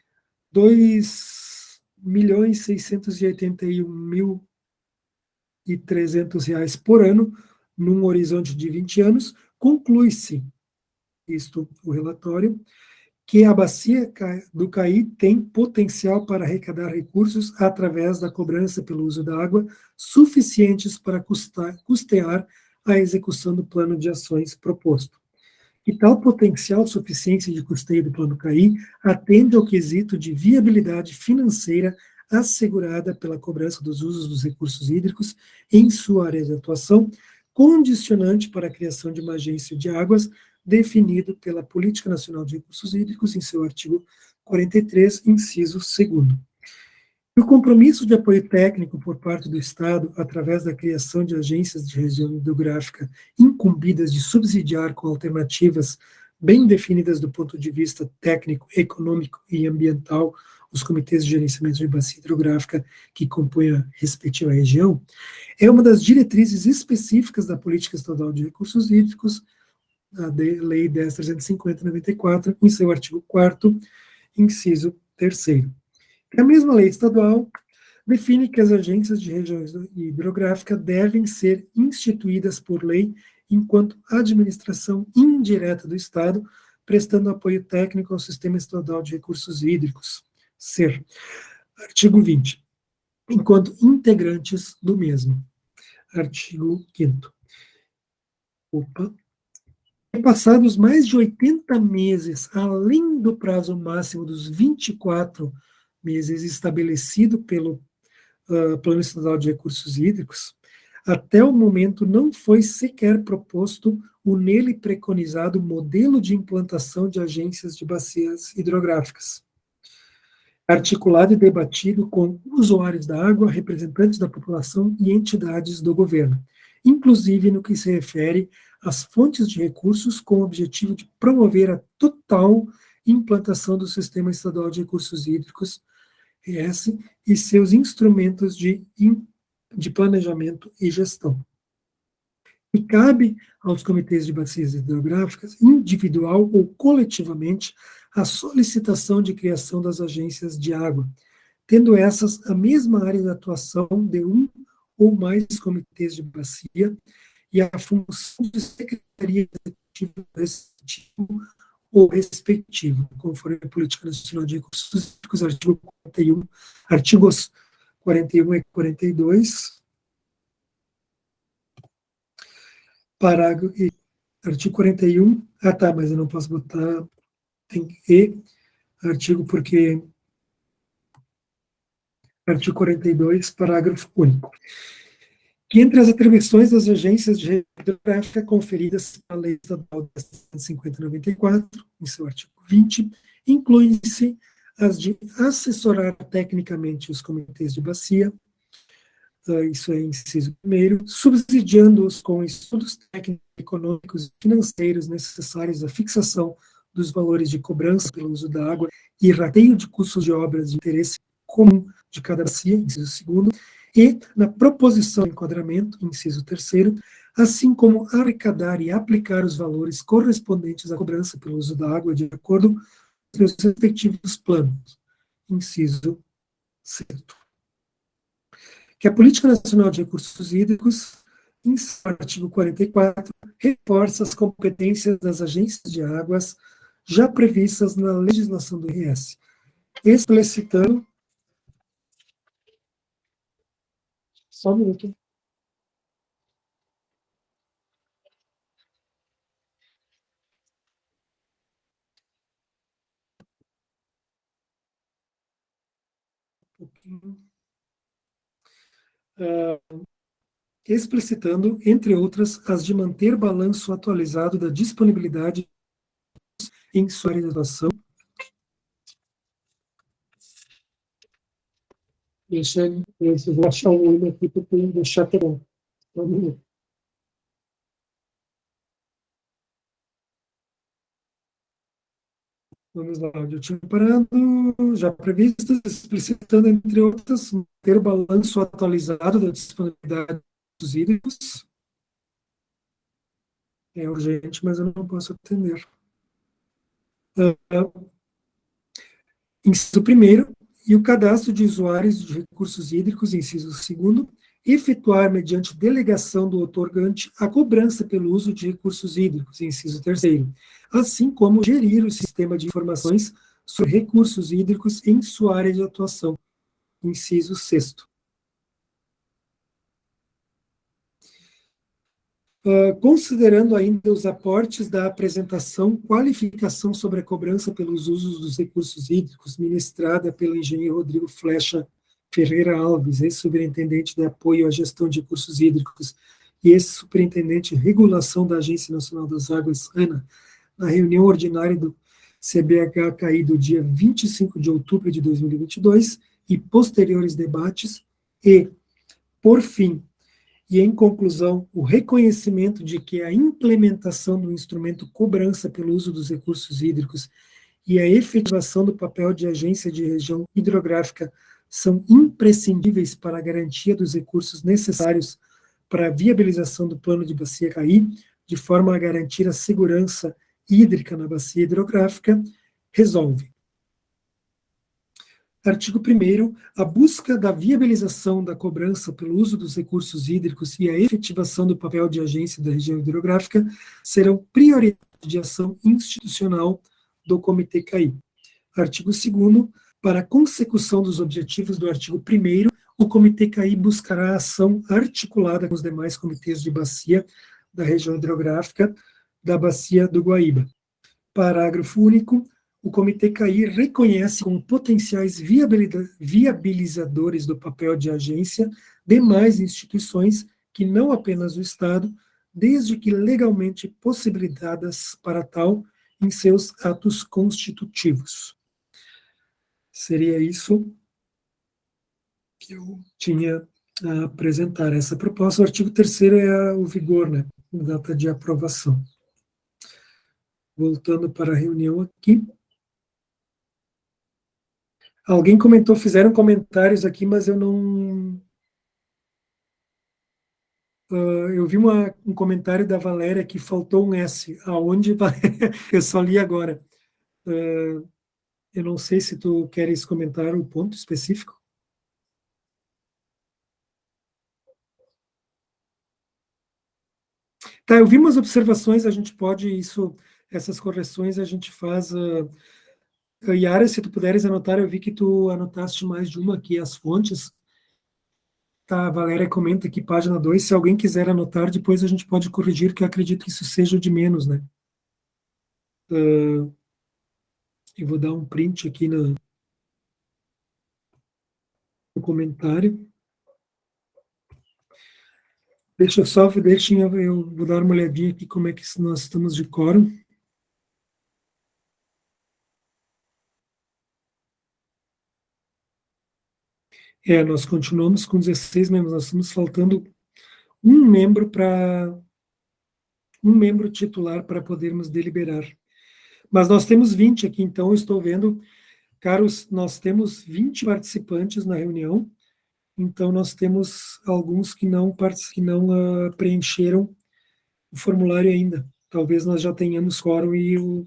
2.681.300 reais por ano, num horizonte de 20 anos, conclui-se, isto o relatório, que a bacia do CAI tem potencial para arrecadar recursos através da cobrança pelo uso da água suficientes para custear a execução do plano de ações proposto. E tal potencial suficiência de custeio do plano CAI atende ao quesito de viabilidade financeira assegurada pela cobrança dos usos dos recursos hídricos em sua área de atuação, condicionante para a criação de uma agência de águas definido pela Política Nacional de Recursos Hídricos em seu artigo 43, inciso 2º. O compromisso de apoio técnico por parte do Estado, através da criação de agências de região hidrográfica incumbidas de subsidiar com alternativas bem definidas do ponto de vista técnico, econômico e ambiental os comitês de gerenciamento de bacia hidrográfica que compõem a respectiva região, é uma das diretrizes específicas da Política Estadual de Recursos Hídricos, a Lei 10.350/94, em seu artigo 4º, inciso 3º. A mesma lei estadual define que as agências de regiões hidrográficas devem ser instituídas por lei enquanto administração indireta do Estado, prestando apoio técnico ao Sistema Estadual de Recursos Hídricos, SER. Artigo 20. Enquanto integrantes do mesmo. Artigo 5º. Passados mais de 80 meses, além do prazo máximo dos 24 meses estabelecido pelo Plano Estadual de Recursos Hídricos, até o momento não foi sequer proposto o nele preconizado modelo de implantação de agências de bacias hidrográficas, articulado e debatido com usuários da água, representantes da população e entidades do governo, inclusive no que se refere às fontes de recursos, com o objetivo de promover a total implantação do Sistema Estadual de Recursos Hídricos, ES, e seus instrumentos de planejamento e gestão. E cabe aos comitês de bacias hidrográficas, individual ou coletivamente, a solicitação de criação das agências de água, tendo essas a mesma área de atuação de um ou mais comitês de bacia e a função de secretaria executiva respectivo ou respectivo, conforme a Política Nacional de Recursos Hídricos, artigos 41 e 42, parágrafo, artigo 41, tá, mas eu não posso botar, tem artigo porque, artigo 42, parágrafo único, que entre as atribuições das agências de hidrográfica conferidas pela Lei Estadual 5094, em seu artigo 20, incluem-se as de assessorar tecnicamente os comitês de bacia, isso é inciso primeiro, subsidiando-os com estudos técnicos, econômicos e financeiros necessários à fixação dos valores de cobrança pelo uso da água e rateio de custos de obras de interesse comum de cada bacia, inciso segundo, e na proposição de enquadramento, inciso terceiro, assim como arrecadar e aplicar os valores correspondentes à cobrança pelo uso da água de acordo com seus respectivos planos, inciso sexto. Que a Política Nacional de Recursos Hídricos, em seu artigo 44, reforça as competências das agências de águas já previstas na legislação do RS, explicitando. Só um minuto. Explicitando, entre outras, as de manter balanço atualizado da disponibilidade em sua atuação. Eu vou achar um olho aqui para eu deixar que bom. Vamos lá, onde eu tinha parado, já previsto, explicitando, entre outras, ter balanço atualizado da disponibilidade dos hídricos. É urgente, mas eu não posso atender. Inciso primeiro, e o cadastro de usuários de recursos hídricos, inciso segundo, efetuar, mediante delegação do outorgante, a cobrança pelo uso de recursos hídricos, inciso terceiro, assim como gerir o sistema de informações sobre recursos hídricos em sua área de atuação, inciso sexto. Considerando ainda os aportes da apresentação, qualificação sobre a cobrança pelos usos dos recursos hídricos, ministrada pelo engenheiro Rodrigo Flecha Ferreira Alves, ex-superintendente de apoio à gestão de recursos hídricos e ex-superintendente de regulação da Agência Nacional das Águas, ANA, na reunião ordinária do CBH-CAI do dia 25 de outubro de 2022, e posteriores debates, e, por fim, e, em conclusão, o reconhecimento de que a implementação do instrumento cobrança pelo uso dos recursos hídricos e a efetivação do papel de agência de região hidrográfica são imprescindíveis para a garantia dos recursos necessários para a viabilização do plano de bacia CAI, de forma a garantir a segurança hídrica na bacia hidrográfica, resolve. Artigo 1º, a busca da viabilização da cobrança pelo uso dos recursos hídricos e a efetivação do papel de agência da região hidrográfica serão prioridade de ação institucional do Comitê CAI. Artigo 2º, para a consecução dos objetivos do artigo 1º, o Comitê CAI buscará ação articulada com os demais comitês de bacia da região hidrográfica da Bacia do Guaíba. Parágrafo único. O Comitê CAI reconhece como potenciais viabilizadores do papel de agência demais instituições que não apenas o Estado, desde que legalmente possibilitadas para tal em seus atos constitutivos. Seria isso que eu tinha a apresentar. Essa proposta, o artigo 3º é o vigor, né, data de aprovação. Voltando para a reunião aqui. Alguém comentou, fizeram comentários aqui, mas eu não... eu vi um comentário da Valéria que faltou um S. Aonde, Valéria? Eu só li agora. Eu não sei se tu queres comentar o ponto específico. Tá, eu vi umas observações, a gente pode, essas correções a gente faz. Yara, se tu puderes anotar, eu vi que tu anotaste mais de uma aqui, as fontes. Tá, a Valéria comenta aqui, página 2, se alguém quiser anotar, depois a gente pode corrigir, que eu acredito que isso seja o de menos, né? Eu vou dar um print aqui no comentário. Deixa eu vou dar uma olhadinha aqui como é que nós estamos de quórum. Nós continuamos com 16 membros, nós estamos faltando um membro titular para podermos deliberar. Mas nós temos 20 aqui, então eu estou vendo, caros, nós temos 20 participantes na reunião, então nós temos alguns que não preencheram o formulário ainda. Talvez nós já tenhamos quórum e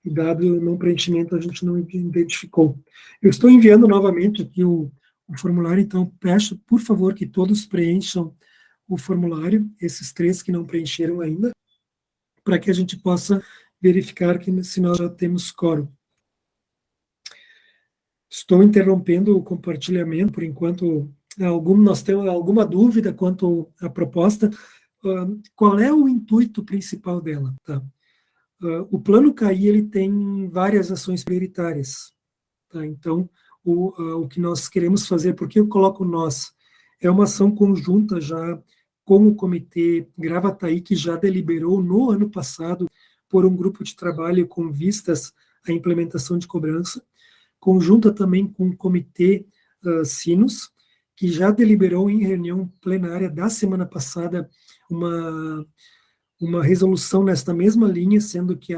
dado o não preenchimento a gente não identificou. Eu estou enviando novamente aqui o formulário, então peço, por favor, que todos preencham o formulário, esses 3 que não preencheram ainda, para que a gente possa verificar se nós já temos quórum. Estou interrompendo o compartilhamento, por enquanto, nós temos alguma dúvida quanto à proposta. Qual é o intuito principal dela? Tá? O Plano CAI, ele tem várias ações prioritárias. Tá? Então, o que nós queremos fazer, por que eu coloco nós? É uma ação conjunta já com o Comitê Gravataí, que já deliberou no ano passado por um grupo de trabalho com vistas à implementação de cobrança, conjunta também com o Comitê Sinos, que já deliberou em reunião plenária da semana passada uma resolução nesta mesma linha, sendo que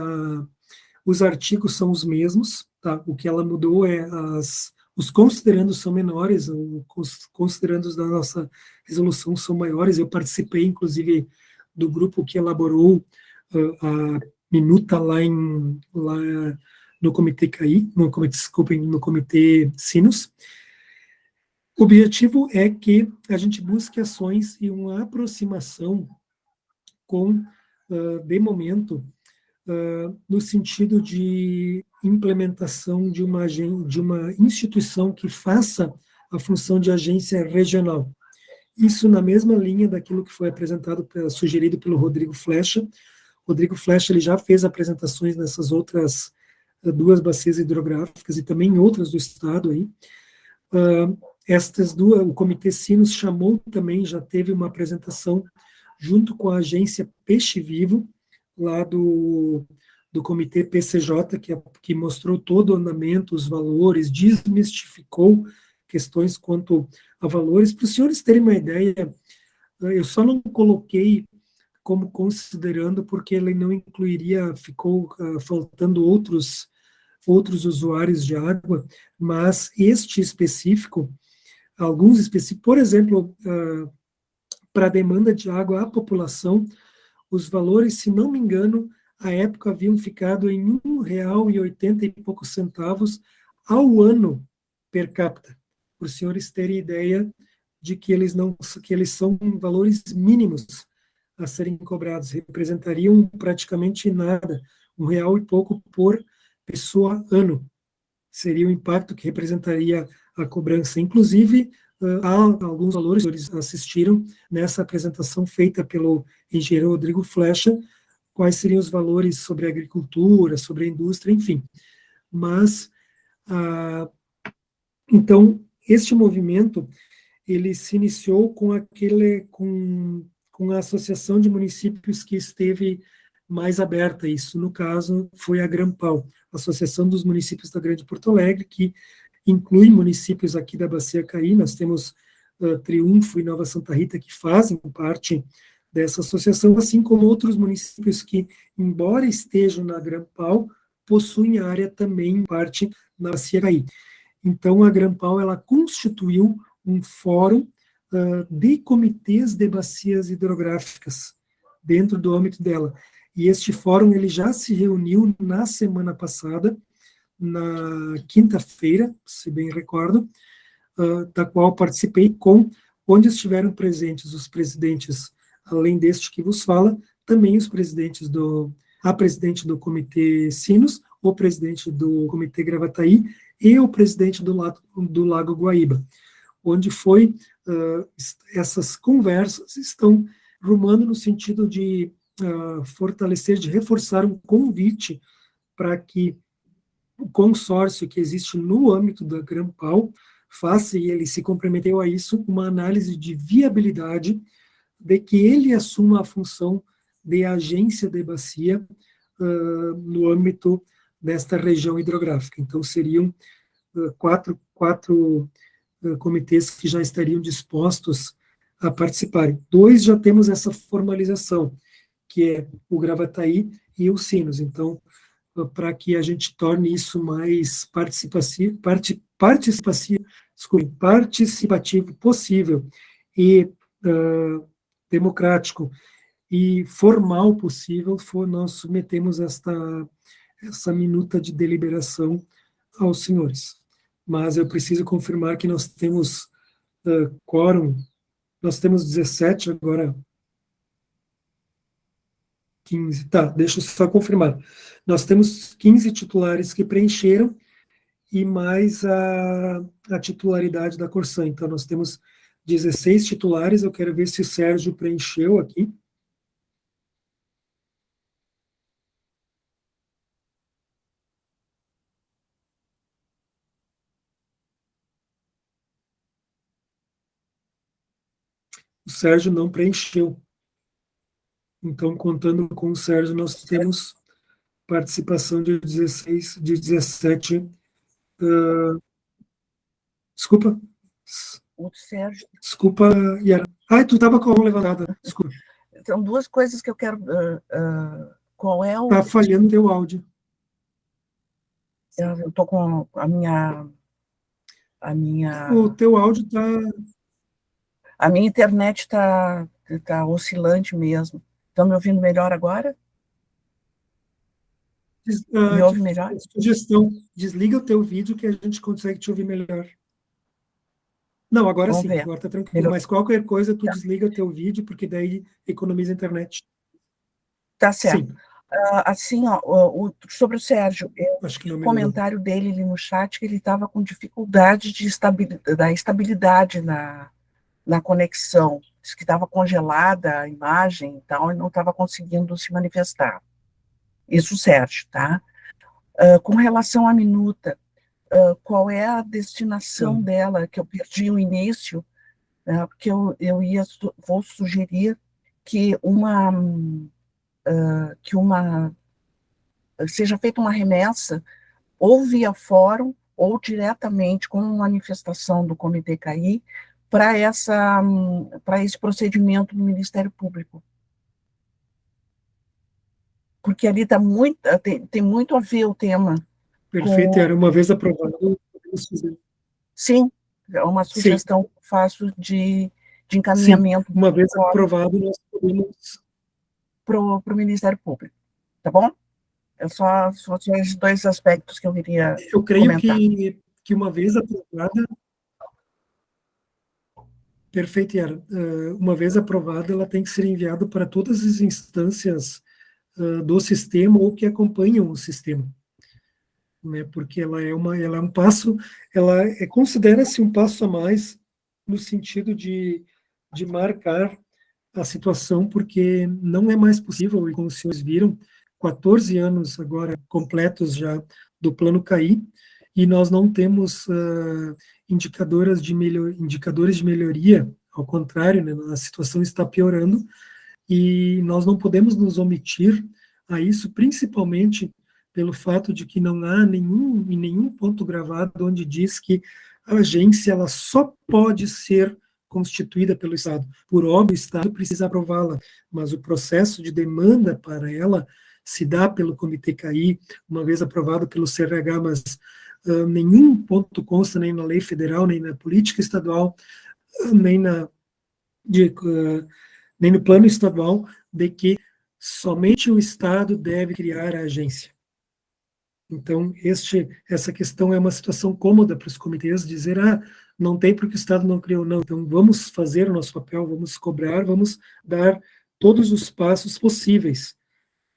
os artigos são os mesmos, tá? O que ela mudou é os considerandos são menores, os considerandos da nossa resolução são maiores. Eu participei, inclusive, do grupo que elaborou a minuta lá no Comitê CAI, no Comitê Sinos. O objetivo é que a gente busque ações e uma aproximação de momento, no sentido de implementação de uma instituição que faça a função de agência regional. Isso na mesma linha daquilo que foi sugerido pelo Rodrigo Flecha. Rodrigo Flecha, ele já fez apresentações nessas outras 2 bacias hidrográficas e também em outras do estado aí. Estas 2, o Comitê Sinos chamou também, já teve uma apresentação junto com a agência Peixe Vivo, lá do Comitê PCJ, que mostrou todo o andamento, os valores, desmistificou questões quanto a valores. Para os senhores terem uma ideia, eu só não coloquei como considerando, porque ele não incluiria, ficou faltando outros usuários de água, mas este específico, alguns específicos, por exemplo, para a demanda de água à população, os valores, se não me engano, à época haviam ficado em R$1,80 e poucos centavos ao ano per capita, para os senhores terem ideia de que eles são valores mínimos a serem cobrados, representariam praticamente nada, R$1 e pouco por pessoa ano, seria o impacto que representaria a cobrança. Inclusive, há alguns valores que eles assistiram nessa apresentação feita pelo engenheiro Rodrigo Flecha, quais seriam os valores sobre a agricultura, sobre a indústria, enfim. Mas, então, este movimento, ele se iniciou com a Associação de Municípios que esteve mais aberta. Isso, no caso, foi a Grampal, Associação dos Municípios da Grande Porto Alegre, que inclui municípios aqui da Bacia CAI. Nós temos Triunfo e Nova Santa Rita, que fazem parte dessa associação, assim como outros municípios que, embora estejam na Grampal, possuem área também parte na Bacia CAI. Então, a Grampal, ela constituiu um fórum de comitês de bacias hidrográficas dentro do âmbito dela. E este fórum ele já se reuniu na semana passada, na quinta-feira, se bem recordo, da qual participei onde estiveram presentes os presidentes, além deste que vos fala, também os presidentes a presidente do Comitê Sinos, o presidente do Comitê Gravataí e o presidente do Lago Guaíba, onde essas conversas estão rumando no sentido de fortalecer, de reforçar um convite para que o consórcio que existe no âmbito da Grampal faça, e ele se comprometeu a isso, uma análise de viabilidade de que ele assuma a função de agência de bacia no âmbito desta região hidrográfica. Então, seriam quatro comitês que já estariam dispostos a participarem. 2 já temos essa formalização, que é o Gravataí e o Sinos. Então, para que a gente torne isso mais participativo possível e democrático e formal possível, nós submetemos essa minuta de deliberação aos senhores. Mas eu preciso confirmar que nós temos quórum, nós temos 17 agora, 15, tá, deixa eu só confirmar. Nós temos 15 titulares que preencheram e mais a titularidade da Corsã. Então, nós temos 16 titulares, eu quero ver se o Sérgio preencheu aqui. O Sérgio não preencheu. Então, contando com o Sérgio, nós temos participação de 17. Desculpa. O Sérgio. Desculpa, Yara. Tu estava com a mão levantada. Desculpa. São 2 coisas que eu quero. Qual é o. Está falhando teu áudio. Eu estou com a minha. O teu áudio está. A minha internet está oscilante mesmo. Estão me ouvindo melhor agora? Me ouve melhor? Sugestão, desliga o teu vídeo que a gente consegue te ouvir melhor. Não, agora Vamos sim, ver. agora está tranquilo. Mas qualquer coisa, tu desliga o teu vídeo, porque daí economiza a internet. Tá certo. Sim. Assim, sobre o Sérgio, o comentário dele ali no chat, que ele estava com dificuldade da estabilidade na conexão, que estava congelada a imagem e tal, e não estava conseguindo se manifestar. Isso, Sérgio, tá? Com relação à minuta, qual é a destinação dela, que eu perdi o início, porque vou sugerir que seja feita uma remessa, ou via fórum, ou diretamente com uma manifestação do Comitê CAI, para esse procedimento do Ministério Público. Porque ali tem muito a ver o tema. Perfeito, era uma vez aprovado, podemos fazer. Sim, é uma sugestão que eu faço de encaminhamento. Sim, uma vez aprovado, nós podemos... Para o Ministério Público, tá bom? Só esses 2 aspectos que eu queria Eu creio comentar. que uma vez aprovada... Perfeito, Yara. Uma vez aprovada, ela tem que ser enviada para todas as instâncias do sistema ou que acompanham o sistema, né? Porque ela é um passo, considera-se um passo a mais no sentido de marcar a situação, porque não é mais possível, e como os senhores viram, 14 anos agora completos já do Plano CAI, e nós não temos indicadores de melhoria, ao contrário, né, a situação está piorando, e nós não podemos nos omitir a isso, principalmente pelo fato de que não há nenhum ponto gravado onde diz que a agência ela só pode ser constituída pelo Estado. Por óbvio, o Estado precisa aprová-la, mas o processo de demanda para ela se dá pelo Comitê CAI, uma vez aprovado pelo CRH, mas nenhum ponto consta nem na lei federal, nem na política estadual, nem nem no plano estadual, de que somente o Estado deve criar a agência. Então, essa questão é uma situação cômoda para os comitês dizer, não tem porque o Estado não criou, não. Então, vamos fazer o nosso papel, vamos cobrar, vamos dar todos os passos possíveis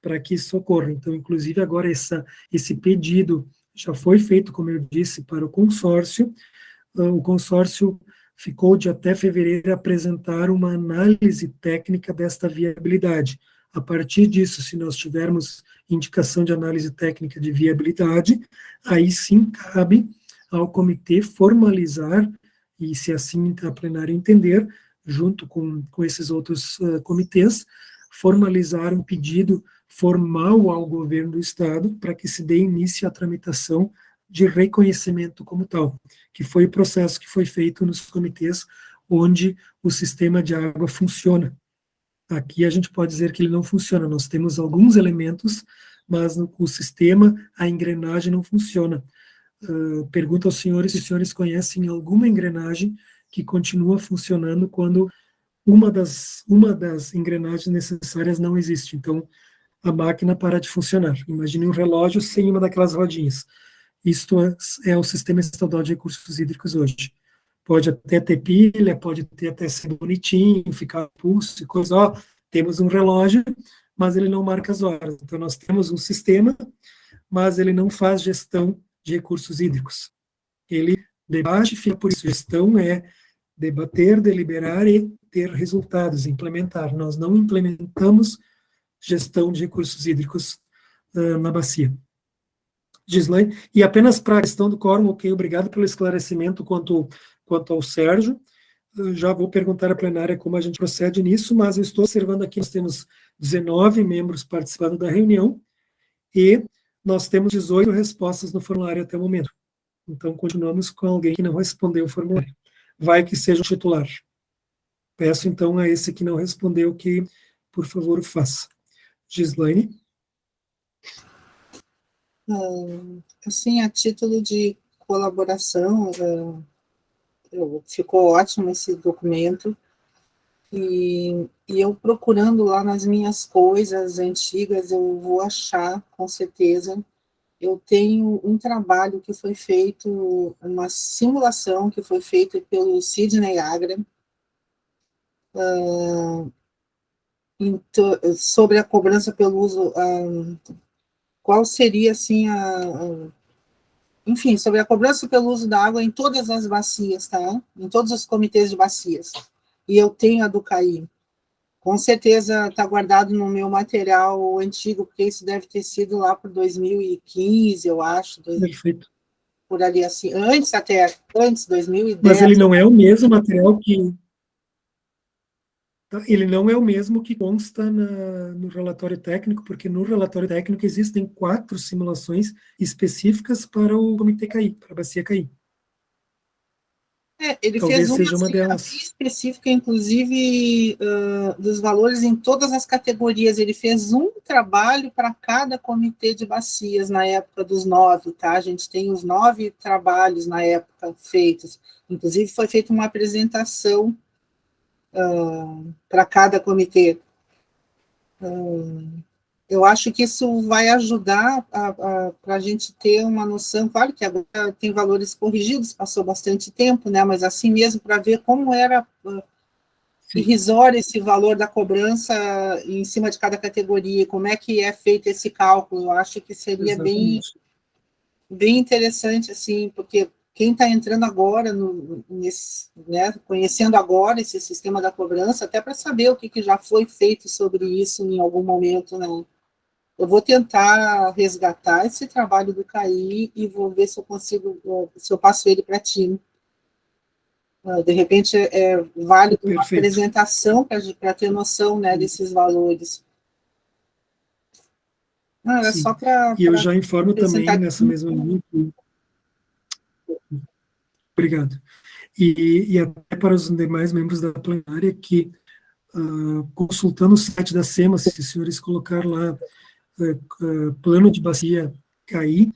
para que isso ocorra. Então, inclusive, agora esse pedido já foi feito, como eu disse, para o consórcio. O consórcio ficou de até fevereiro apresentar uma análise técnica desta viabilidade. A partir disso, se nós tivermos indicação de análise técnica de viabilidade, aí sim cabe ao comitê formalizar, e se assim a plenária entender, junto com esses outros comitês, formalizar um pedido formal ao governo do Estado para que se dê início à tramitação de reconhecimento como tal, que foi o processo que foi feito nos comitês onde o sistema de água funciona. Aqui a gente pode dizer que ele não funciona, nós temos alguns elementos, mas o sistema, a engrenagem não funciona. Pergunto aos senhores se os senhores conhecem alguma engrenagem que continua funcionando quando uma das engrenagens necessárias não existe. Então, a máquina para de funcionar. Imagine um relógio sem uma daquelas rodinhas. Isto é o sistema estadual de recursos hídricos hoje. Pode até ter pilha, pode ter até ser bonitinho, ficar pulso e coisa, temos um relógio, mas ele não marca as horas. Então, nós temos um sistema, mas ele não faz gestão de recursos hídricos. Ele debate, fica por isso. Gestão é debater, deliberar e ter resultados, implementar. Nós não implementamos gestão de recursos hídricos na bacia. Gislaine, e apenas para a questão do quórum, ok, obrigado pelo esclarecimento quanto ao Sérgio. Já vou perguntar à plenária como a gente procede nisso, mas eu estou observando aqui, nós temos 19 membros participando da reunião e nós temos 18 respostas no formulário até o momento. Então, continuamos com alguém que não respondeu o formulário. Vai que seja o titular. Peço, então, a esse que não respondeu que, por favor, o faça. Gislaine? Assim, a título de colaboração, ficou ótimo esse documento, e eu procurando lá nas minhas coisas antigas, eu vou achar, com certeza. Eu tenho um trabalho que foi feito, uma simulação que foi feita pelo Sidney Agra, sobre a cobrança pelo uso, qual seria, assim, enfim, sobre a cobrança pelo uso da água em todas as bacias, tá? Em todos os comitês de bacias. E eu tenho a do CAI. Com certeza está guardado no meu material antigo, porque isso deve ter sido lá por 2015, eu acho. Perfeito. Por ali, assim, antes, 2010. Mas ele não é o mesmo material que... Ele não é o mesmo que consta no relatório técnico, porque no relatório técnico existem 4 simulações específicas para o comitê CAI, para a bacia CAI. Ele Talvez fez uma seja uma delas. específica, inclusive, dos valores em todas as categorias. Ele fez um trabalho para cada comitê de bacias na época dos 9, tá? A gente tem os 9 trabalhos na época feitos. Inclusive, foi feita uma apresentação para cada comitê. Eu acho que isso vai ajudar para a gente ter uma noção, claro que agora tem valores corrigidos, passou bastante tempo, né, mas assim mesmo para ver como era irrisório esse valor da cobrança em cima de cada categoria, como é que é feito esse cálculo. Eu acho que seria bem interessante, assim, porque quem está entrando agora, né, conhecendo agora esse sistema da cobrança, até para saber o que já foi feito sobre isso em algum momento, né? Eu vou tentar resgatar esse trabalho do CAI e vou ver se eu consigo, se eu passo ele para ti. De repente, é válido uma apresentação para ter noção, né, desses valores. Era só para... E eu já informo também, nessa mesma linha... Obrigado. E até para os demais membros da plenária que, consultando o site da SEMA, se os senhores colocar lá plano de bacia CAI,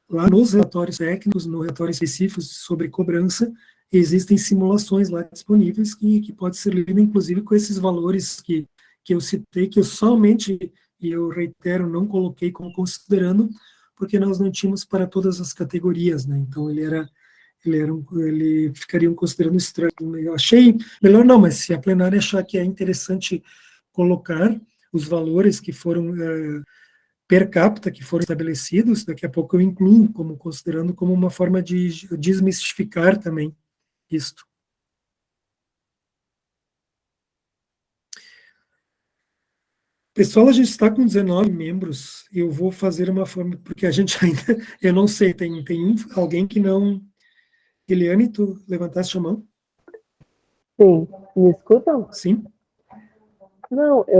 lá nos relatórios técnicos, no relatório específico sobre cobrança, existem simulações lá disponíveis que pode ser lida, inclusive, com esses valores que eu citei, que eu somente, e eu reitero, não coloquei como considerando, porque nós não tínhamos para todas as categorias, né? Então, ele ficariam considerando estranho. Eu achei, melhor não, mas se a plenária achar que é interessante colocar os valores que foram per capita, que foram estabelecidos, daqui a pouco eu incluo, como considerando como uma forma de desmistificar também isto. Pessoal, a gente está com 19 membros. Eu vou fazer uma forma, porque a gente ainda, eu não sei, tem alguém que não. Eliane, tu levantaste a mão? Sim, me escutam? Sim? Não, Sim.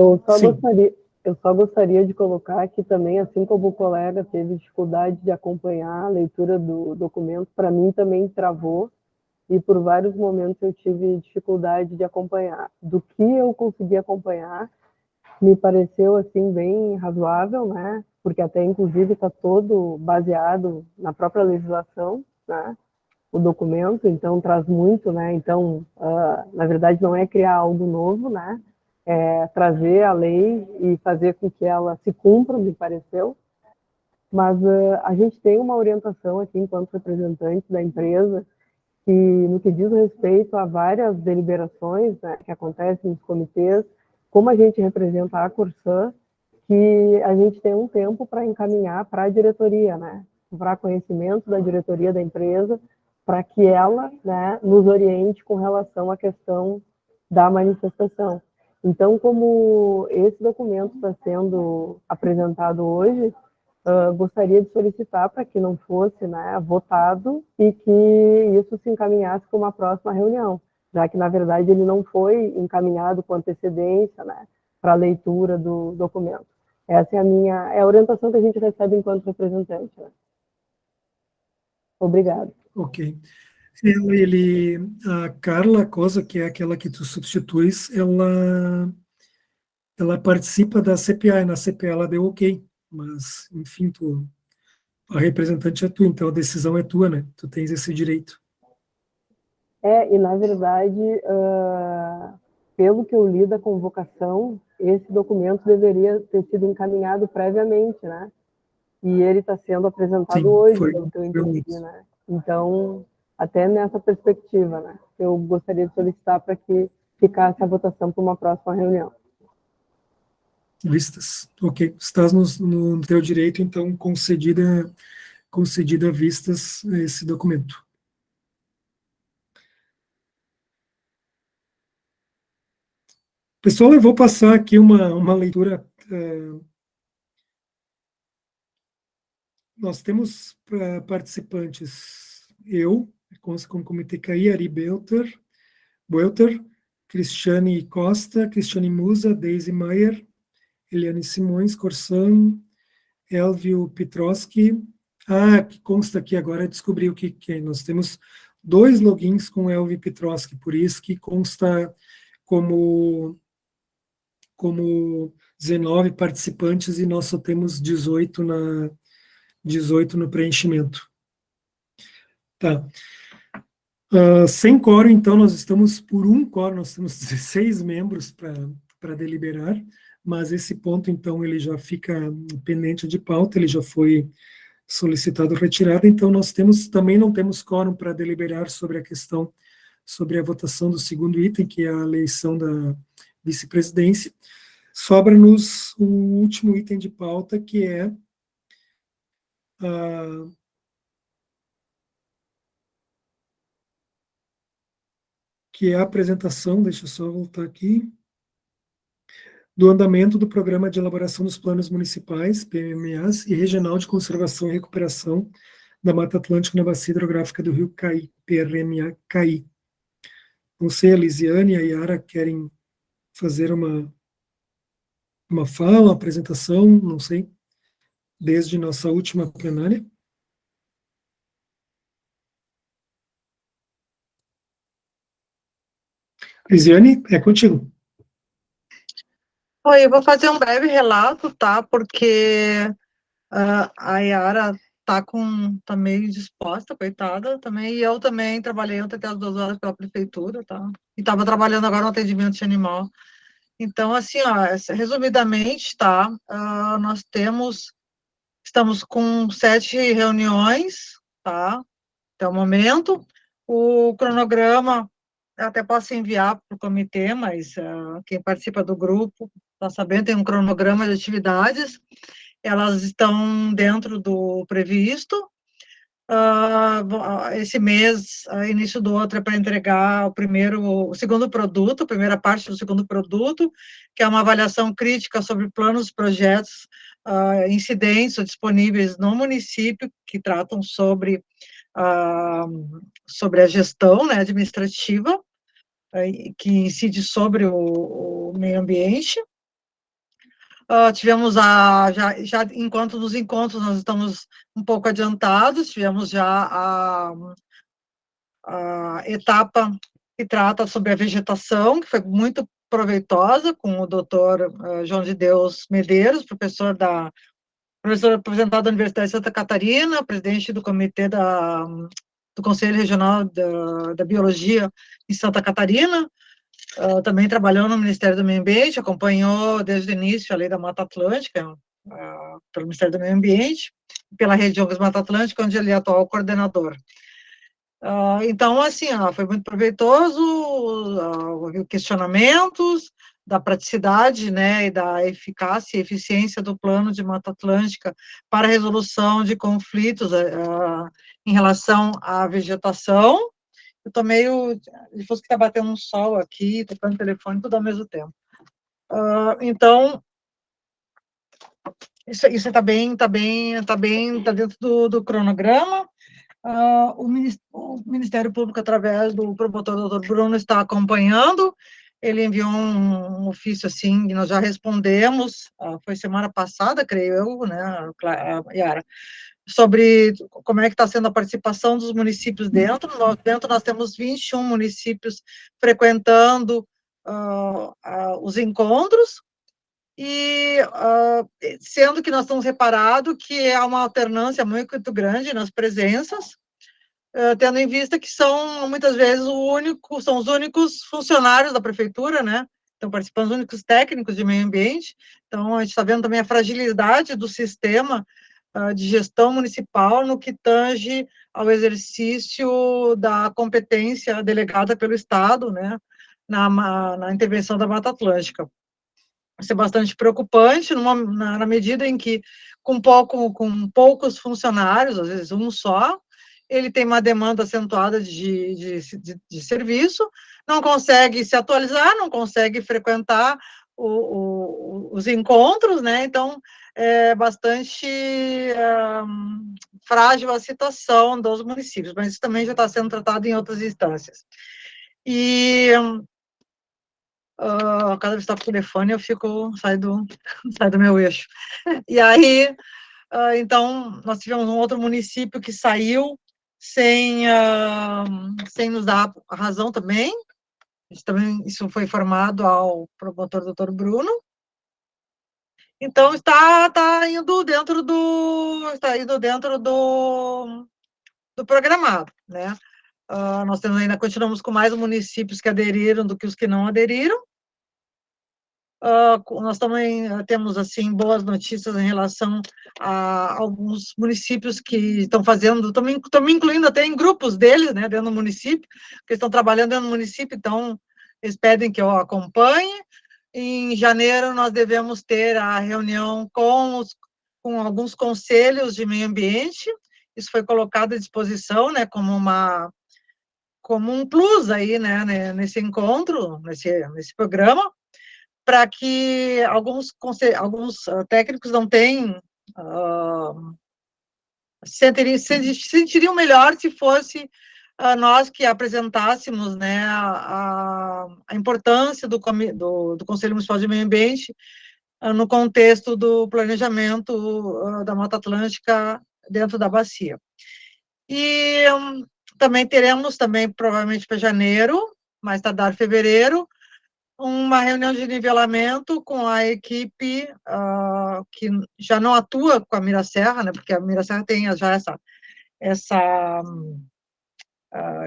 eu só gostaria de colocar que também, assim como o colega teve dificuldade de acompanhar a leitura do documento, para mim também travou, e por vários momentos eu tive dificuldade de acompanhar. Do que eu consegui acompanhar, me pareceu assim bem razoável, né? Porque até inclusive está todo baseado na própria legislação, né? O documento, então traz muito, né? Então, na verdade, não é criar algo novo, né? É trazer a lei e fazer com que ela se cumpra, me pareceu. Mas a gente tem uma orientação aqui, enquanto representante da empresa, que no que diz respeito a várias deliberações, né, que acontecem nos comitês, como a gente representa a Corsã, que a gente tem um tempo para encaminhar para a diretoria, né, para conhecimento da diretoria da empresa, para que ela, né, nos oriente com relação à questão da manifestação. Então, como esse documento está sendo apresentado hoje, gostaria de solicitar para que não fosse, né, votado e que isso se encaminhasse para uma próxima reunião, já que, na verdade, ele não foi encaminhado com antecedência, né, para a leitura do documento. Essa é a orientação que a gente recebe enquanto representante. Né? Obrigado. Ok. A Carla Cosa, que é aquela que tu substituis, ela participa da CPA, e na CPA ela deu ok, mas, enfim, a representante é tu, então a decisão é tua, né? Tu tens esse direito. E na verdade, pelo que eu li da convocação, esse documento deveria ter sido encaminhado previamente, né? E ele está sendo apresentado Sim, hoje, foi pelo que eu um entendi, né? Então, até nessa perspectiva, né? Eu gostaria de solicitar para que ficasse a votação para uma próxima reunião. vistas. Ok, estás no teu direito, então concedida vistas esse documento. Pessoal, eu vou passar aqui uma leitura. Nós temos participantes, eu, como comitê CAI, Ari Belter, Cristiane Costa, Cristiane Musa, Daisy Maier, Eliane Simões, Corsan, Elvio Petroski. Que consta aqui agora, descobri o que é. Nós temos 2 logins com Elvio Petroski, por isso que consta como 19 participantes e nós só temos 18 no preenchimento. Tá. Sem quórum, então, nós estamos por um quórum, nós temos 16 membros para deliberar, mas esse ponto, então, ele já fica pendente de pauta, ele já foi solicitado retirada, então nós também não temos quórum para deliberar sobre a questão, sobre a votação do segundo item, que é a eleição da vice-presidência. Sobra-nos o último item de pauta, que é a apresentação, deixa eu só voltar aqui, do andamento do Programa de Elaboração dos Planos Municipais, PMAs, e Regional de Conservação e Recuperação da Mata Atlântica na Bacia Hidrográfica do Rio Caí, PRMA-CAI. Não sei, a Lisiane e a Yara querem fazer uma fala, uma apresentação, não sei, desde nossa última plenária. Lisiane, é contigo. Oi, eu vou fazer um breve relato, tá? Porque a Yara tá meio disposta, coitada, também, e eu também trabalhei ontem até as 2 horas pela prefeitura, tá? E estava trabalhando agora no atendimento de animal. Então, assim, ó, resumidamente, tá? Nós estamos com 7 reuniões, tá? Até o momento. O cronograma, eu até posso enviar para o comitê, mas quem participa do grupo está sabendo, tem um cronograma de atividades, elas estão dentro do previsto. Esse mês, início do outro, é para entregar o segundo produto, a primeira parte do segundo produto, que é uma avaliação crítica sobre planos, projetos, incidentes ou disponíveis no município, que tratam sobre a gestão, né, administrativa, que incide sobre o meio ambiente. Tivemos já enquanto nos encontros nós estamos um pouco adiantados, tivemos já a etapa que trata sobre a vegetação, que foi muito proveitosa, com o doutor João de Deus Medeiros, professor aposentado da Universidade de Santa Catarina, presidente do comitê do Conselho Regional da Biologia em Santa Catarina, também trabalhou no Ministério do Meio Ambiente, acompanhou desde o início a Lei da Mata Atlântica, pelo Ministério do Meio Ambiente, pela Rede de ONGs Mata Atlântica, onde ele é atual coordenador. Então, assim, foi muito proveitoso, houve questionamentos da praticidade, né, e da eficácia e eficiência do plano de Mata Atlântica para a resolução de conflitos em relação à vegetação. Eu tô meio, se fosse que tá batendo um sol aqui, tocando o telefone, tudo ao mesmo tempo. Então, isso está dentro do cronograma. O Ministério Público, através do promotor doutor Bruno, está acompanhando. Ele enviou um ofício, assim, e nós já respondemos, foi semana passada, creio eu, né, Yara, sobre como é que está sendo a participação dos municípios dentro. Nós temos 21 municípios frequentando os encontros, e sendo que nós estamos reparados que há uma alternância muito grande nas presenças, tendo em vista que são, muitas vezes, são os únicos funcionários da prefeitura, né? Estão participando, os únicos técnicos de meio ambiente. Então, a gente está vendo também a fragilidade do sistema de gestão municipal no que tange ao exercício da competência delegada pelo Estado, né? Na intervenção da Mata Atlântica. Isso é bastante preocupante, na medida em que, com poucos funcionários, às vezes um só, ele tem uma demanda acentuada de serviço, não consegue se atualizar, não consegue frequentar os encontros, né? Então, é bastante frágil a situação dos municípios, mas isso também já está sendo tratado em outras instâncias. E cada vez que está com o telefone, sai do meu eixo. E aí, então, nós tivemos um outro município que saiu sem nos dar a razão também. Isso foi informado ao promotor doutor Bruno. Então, está indo dentro do programado, né? Nós continuamos com mais municípios que aderiram do que os que não aderiram. Nós também temos, assim, boas notícias em relação a alguns municípios que estão fazendo, estão me incluindo até em grupos deles, né, dentro do município, que estão trabalhando dentro do município, então eles pedem que eu acompanhe. Em janeiro nós devemos ter a reunião com alguns conselhos de meio ambiente. Isso foi colocado à disposição, né, como um plus aí, né, nesse encontro, nesse programa, para que alguns técnicos não tenham, se sentiriam melhor se fosse nós que apresentássemos, né, a importância do Conselho Municipal de Meio Ambiente no contexto do planejamento da Mata Atlântica dentro da bacia. E também teremos, provavelmente para janeiro, mais tardar fevereiro, uma reunião de nivelamento com a equipe que já não atua com a Miraserra, né, porque a Miraserra tem já essa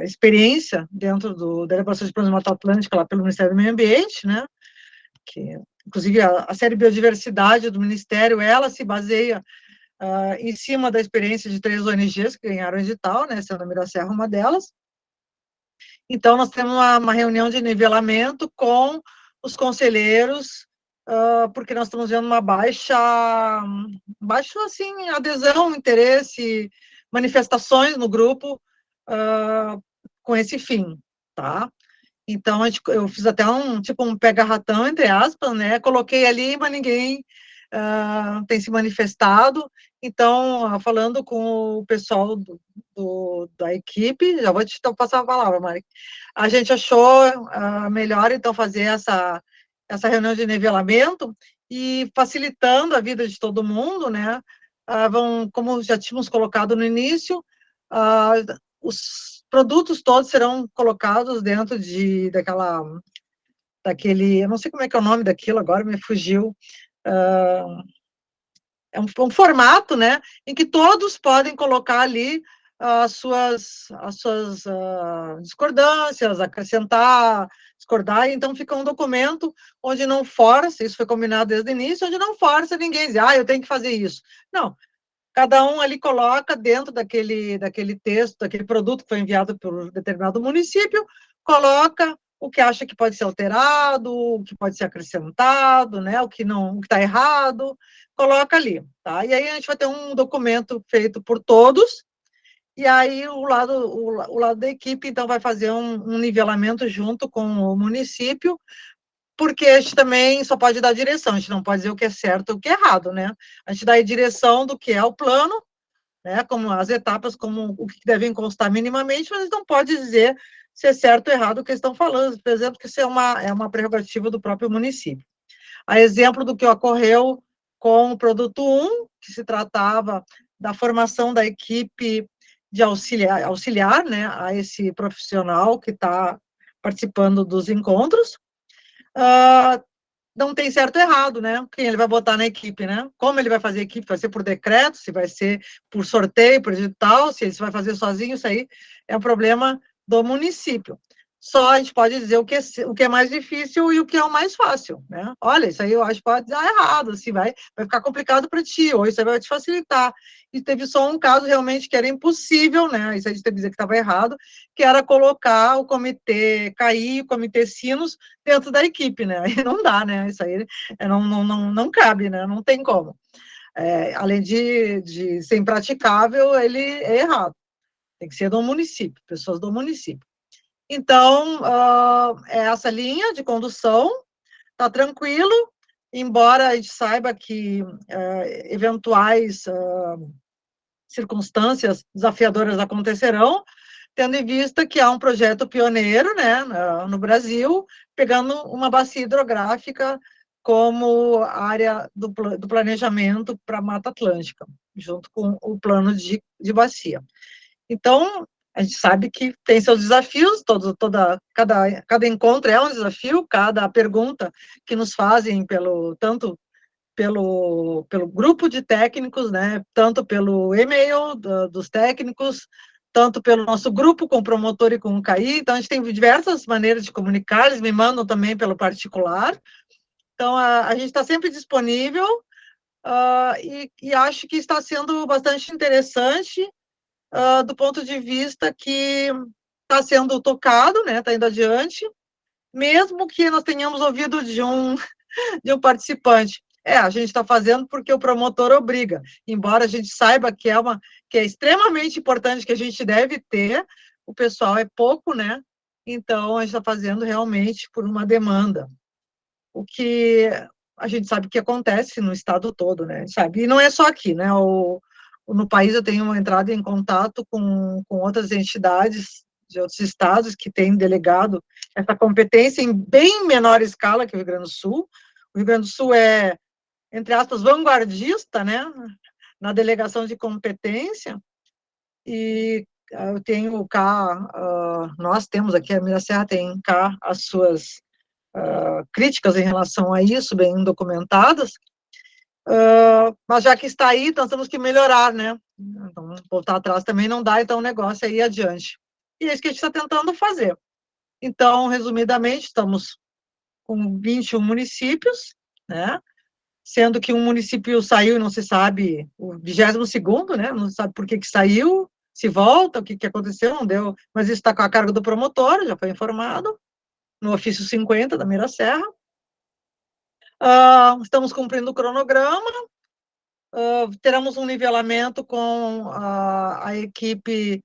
experiência dentro da elaboração de planos de Mata Atlântica, lá pelo Ministério do Meio Ambiente, né, que, inclusive, a série Biodiversidade do Ministério, ela se baseia em cima da experiência de 3 ONGs que ganharam edital, né, sendo a Miraserra uma delas. Então, nós temos uma reunião de nivelamento com os conselheiros, porque nós estamos vendo uma baixa, assim, adesão, interesse, manifestações no grupo com esse fim, tá? Então, eu fiz até um pega-ratão, entre aspas, né? Coloquei ali, mas ninguém tem se manifestado. Então, falando com o pessoal da equipe, já vou te passar a palavra, Mari. A gente achou melhor, então, fazer essa reunião de nivelamento e facilitando a vida de todo mundo, né? Como já tínhamos colocado no início, os produtos todos serão colocados dentro daquele, eu não sei como é que é o nome daquilo, agora me fugiu, é um formato, né, em que todos podem colocar ali as suas discordâncias, acrescentar, discordar, então fica um documento onde não força, isso foi combinado desde o início, onde não força ninguém dizer, eu tenho que fazer isso. Não, cada um ali coloca dentro daquele texto, daquele produto que foi enviado por determinado município, coloca o que acha que pode ser alterado, o que pode ser acrescentado, né, o que está errado, coloca ali, tá? E aí a gente vai ter um documento feito por todos, e aí o lado da equipe, então, vai fazer um nivelamento junto com o município, porque a gente também só pode dar direção, a gente não pode dizer o que é certo e o que é errado, né? A gente dá a direção do que é o plano, né, como as etapas, como o que devem constar minimamente, mas a gente não pode dizer se é certo ou errado o que eles estão falando, por exemplo, que isso é uma prerrogativa do próprio município. A exemplo do que ocorreu com o produto 1, que se tratava da formação da equipe de auxiliar, né, a esse profissional que está participando dos encontros, não tem certo ou errado, né? Quem ele vai botar na equipe, né? Como ele vai fazer a equipe? Vai ser por decreto, se vai ser por sorteio, por edital, se ele vai fazer sozinho, isso aí é um problema do município. Só a gente pode dizer o que é mais difícil e o que é o mais fácil, né? Olha, isso aí eu acho que pode dar errado, assim, vai ficar complicado para ti, ou isso aí vai te facilitar. E teve só um caso realmente que era impossível, né? Isso a gente teve que dizer que estava errado, que era colocar o comitê CAI, o comitê Sinos, dentro da equipe, né? Aí não dá, né? Isso aí não cabe, né? Não tem como. Além de ser impraticável, ele é errado. Tem que ser do município, pessoas do município. Então, é essa linha de condução, está tranquilo, embora a gente saiba que eventuais circunstâncias desafiadoras acontecerão, tendo em vista que há um projeto pioneiro, né, no Brasil, pegando uma bacia hidrográfica como área do planejamento para a Mata Atlântica, junto com o plano de bacia. Então, a gente sabe que tem seus desafios, cada encontro é um desafio, cada pergunta que nos fazem tanto pelo grupo de técnicos, né, tanto pelo e-mail dos técnicos, tanto pelo nosso grupo com o promotor e com o CAI, então a gente tem diversas maneiras de comunicar, eles me mandam também pelo particular, então a gente está sempre disponível, e acho que está sendo bastante interessante, do ponto de vista que está sendo tocado, né, está indo adiante, mesmo que nós tenhamos ouvido de um participante. A gente está fazendo porque o promotor obriga, embora a gente saiba que é extremamente importante, que a gente deve ter, o pessoal é pouco, né? Então, a gente está fazendo realmente por uma demanda. O que a gente sabe que acontece no estado todo, né? Sabe? E não é só aqui, né? No país eu tenho entrado em contato com outras entidades de outros estados que têm delegado essa competência em bem menor escala que o Rio Grande do Sul. O Rio Grande do Sul é, entre aspas, vanguardista, né, na delegação de competência, e eu tenho cá, nós temos aqui, a Miraserra tem cá as suas críticas em relação a isso, bem documentadas, mas já que está aí, nós temos que melhorar, né? Então, voltar atrás também não dá, então o negócio é ir adiante. E é isso que a gente está tentando fazer. Então, resumidamente, estamos com 21 municípios, né? Sendo que um município saiu e não se sabe, o 22º, né? Não se sabe por que saiu, se volta, o que aconteceu, não deu, mas isso está com a cargo do promotor, já foi informado, no ofício 50 da Mira Serra. Estamos cumprindo o cronograma, teremos um nivelamento com a equipe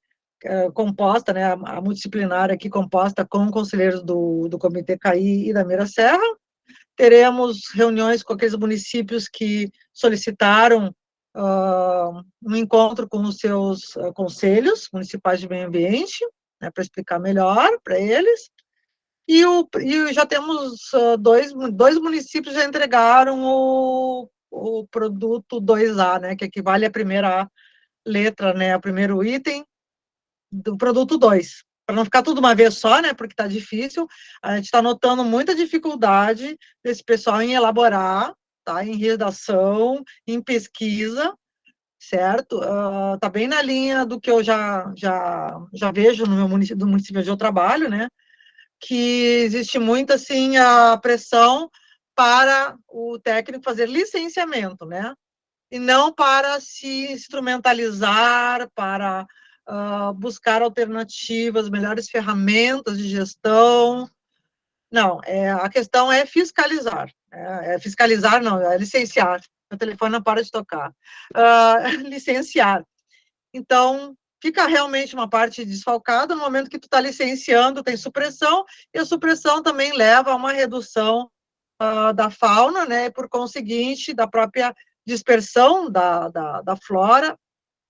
composta, né, a multidisciplinar aqui composta com conselheiros do Comitê CAI e da Mira Serra. Teremos reuniões com aqueles municípios que solicitaram um encontro com os seus conselhos municipais de meio ambiente, né, para explicar melhor para eles. E já temos dois municípios já entregaram o produto 2A, né, que equivale à primeira letra, né, ao primeiro item do produto 2. Para não ficar tudo uma vez só, né, porque está difícil, a gente está notando muita dificuldade desse pessoal em elaborar, tá, em redação, em pesquisa, certo? Está bem na linha do que eu já vejo no meu município, do município onde eu trabalho, né, que existe muito, assim, a pressão para o técnico fazer licenciamento, né, e não para se instrumentalizar, para buscar alternativas, melhores ferramentas de gestão. Não, a questão é fiscalizar. Fiscalizar, não, é licenciar. O telefone não para de tocar. Licenciar. Então, fica realmente uma parte desfalcada no momento que tu está licenciando, tem supressão, e a supressão também leva a uma redução da fauna, né, e por conseguinte, da própria dispersão da flora,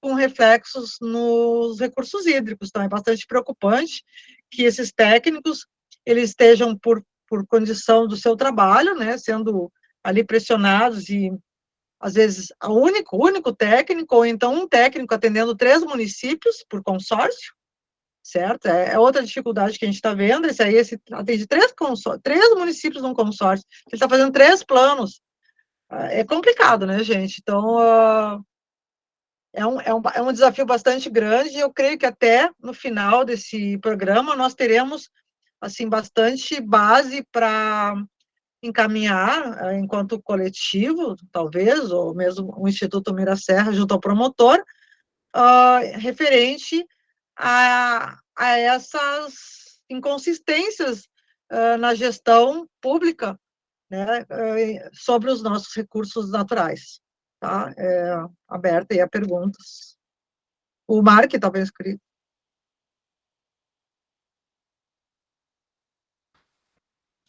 com reflexos nos recursos hídricos. Então, é bastante preocupante que esses técnicos eles estejam, por condição do seu trabalho, né, sendo ali pressionados e, às vezes, o único técnico, ou então um técnico atendendo 3 municípios por consórcio, certo? É outra dificuldade que a gente está vendo. Esse atende 3 municípios num consórcio, ele está fazendo 3 planos. É complicado, né, gente? Então, é um desafio bastante grande, e eu creio que até no final desse programa nós teremos, assim, bastante base para encaminhar, enquanto coletivo, talvez, ou mesmo o Instituto Mira Serra junto ao promotor, referente a essas inconsistências na gestão pública, né, sobre os nossos recursos naturais. Tá? Aberta aí a perguntas. O Mark, talvez, queria.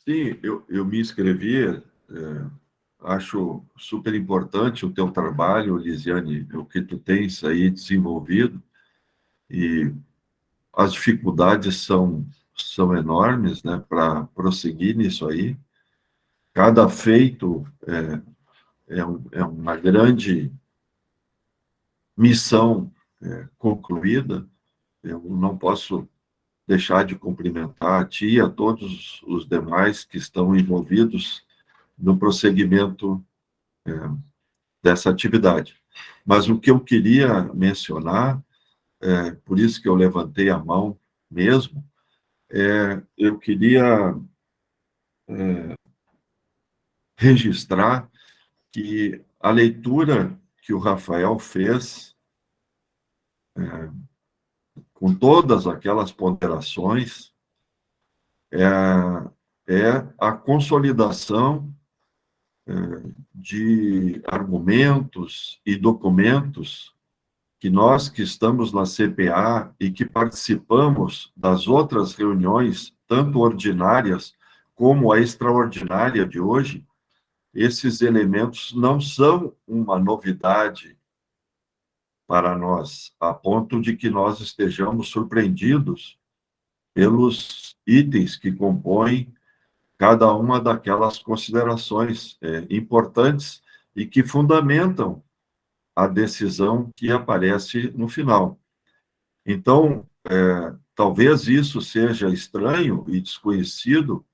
Sim, eu me inscrevi, acho super importante o teu trabalho, Lisiane, o que tu tens aí desenvolvido, e as dificuldades são enormes, né, para prosseguir nisso aí. Cada feito é uma grande missão concluída. Eu não posso deixar de cumprimentar a ti e a todos os demais que estão envolvidos no prosseguimento dessa atividade. Mas o que eu queria mencionar, por isso que eu levantei a mão mesmo, eu queria registrar que a leitura que o Rafael fez, com todas aquelas ponderações, é a consolidação de argumentos e documentos que nós que estamos na CPA e que participamos das outras reuniões, tanto ordinárias como a extraordinária de hoje, esses elementos não são uma novidade para nós, a ponto de que nós estejamos surpreendidos pelos itens que compõem cada uma daquelas considerações importantes e que fundamentam a decisão que aparece no final. Então, talvez isso seja estranho e desconhecido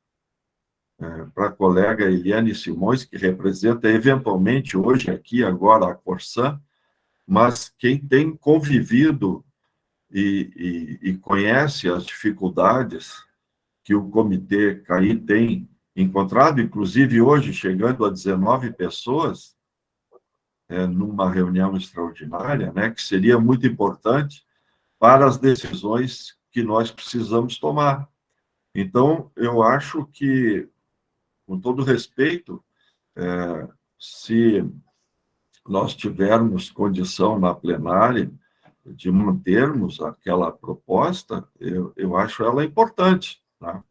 para a colega Eliane Simões, que representa eventualmente hoje aqui, agora, a Corsan, mas quem tem convivido e conhece as dificuldades que o Comitê CAI tem encontrado, inclusive hoje chegando a 19 pessoas, numa reunião extraordinária, né, que seria muito importante para as decisões que nós precisamos tomar. Então, eu acho que, com todo respeito, se nós tivermos condição na plenária de mantermos aquela proposta, eu acho ela importante, tá?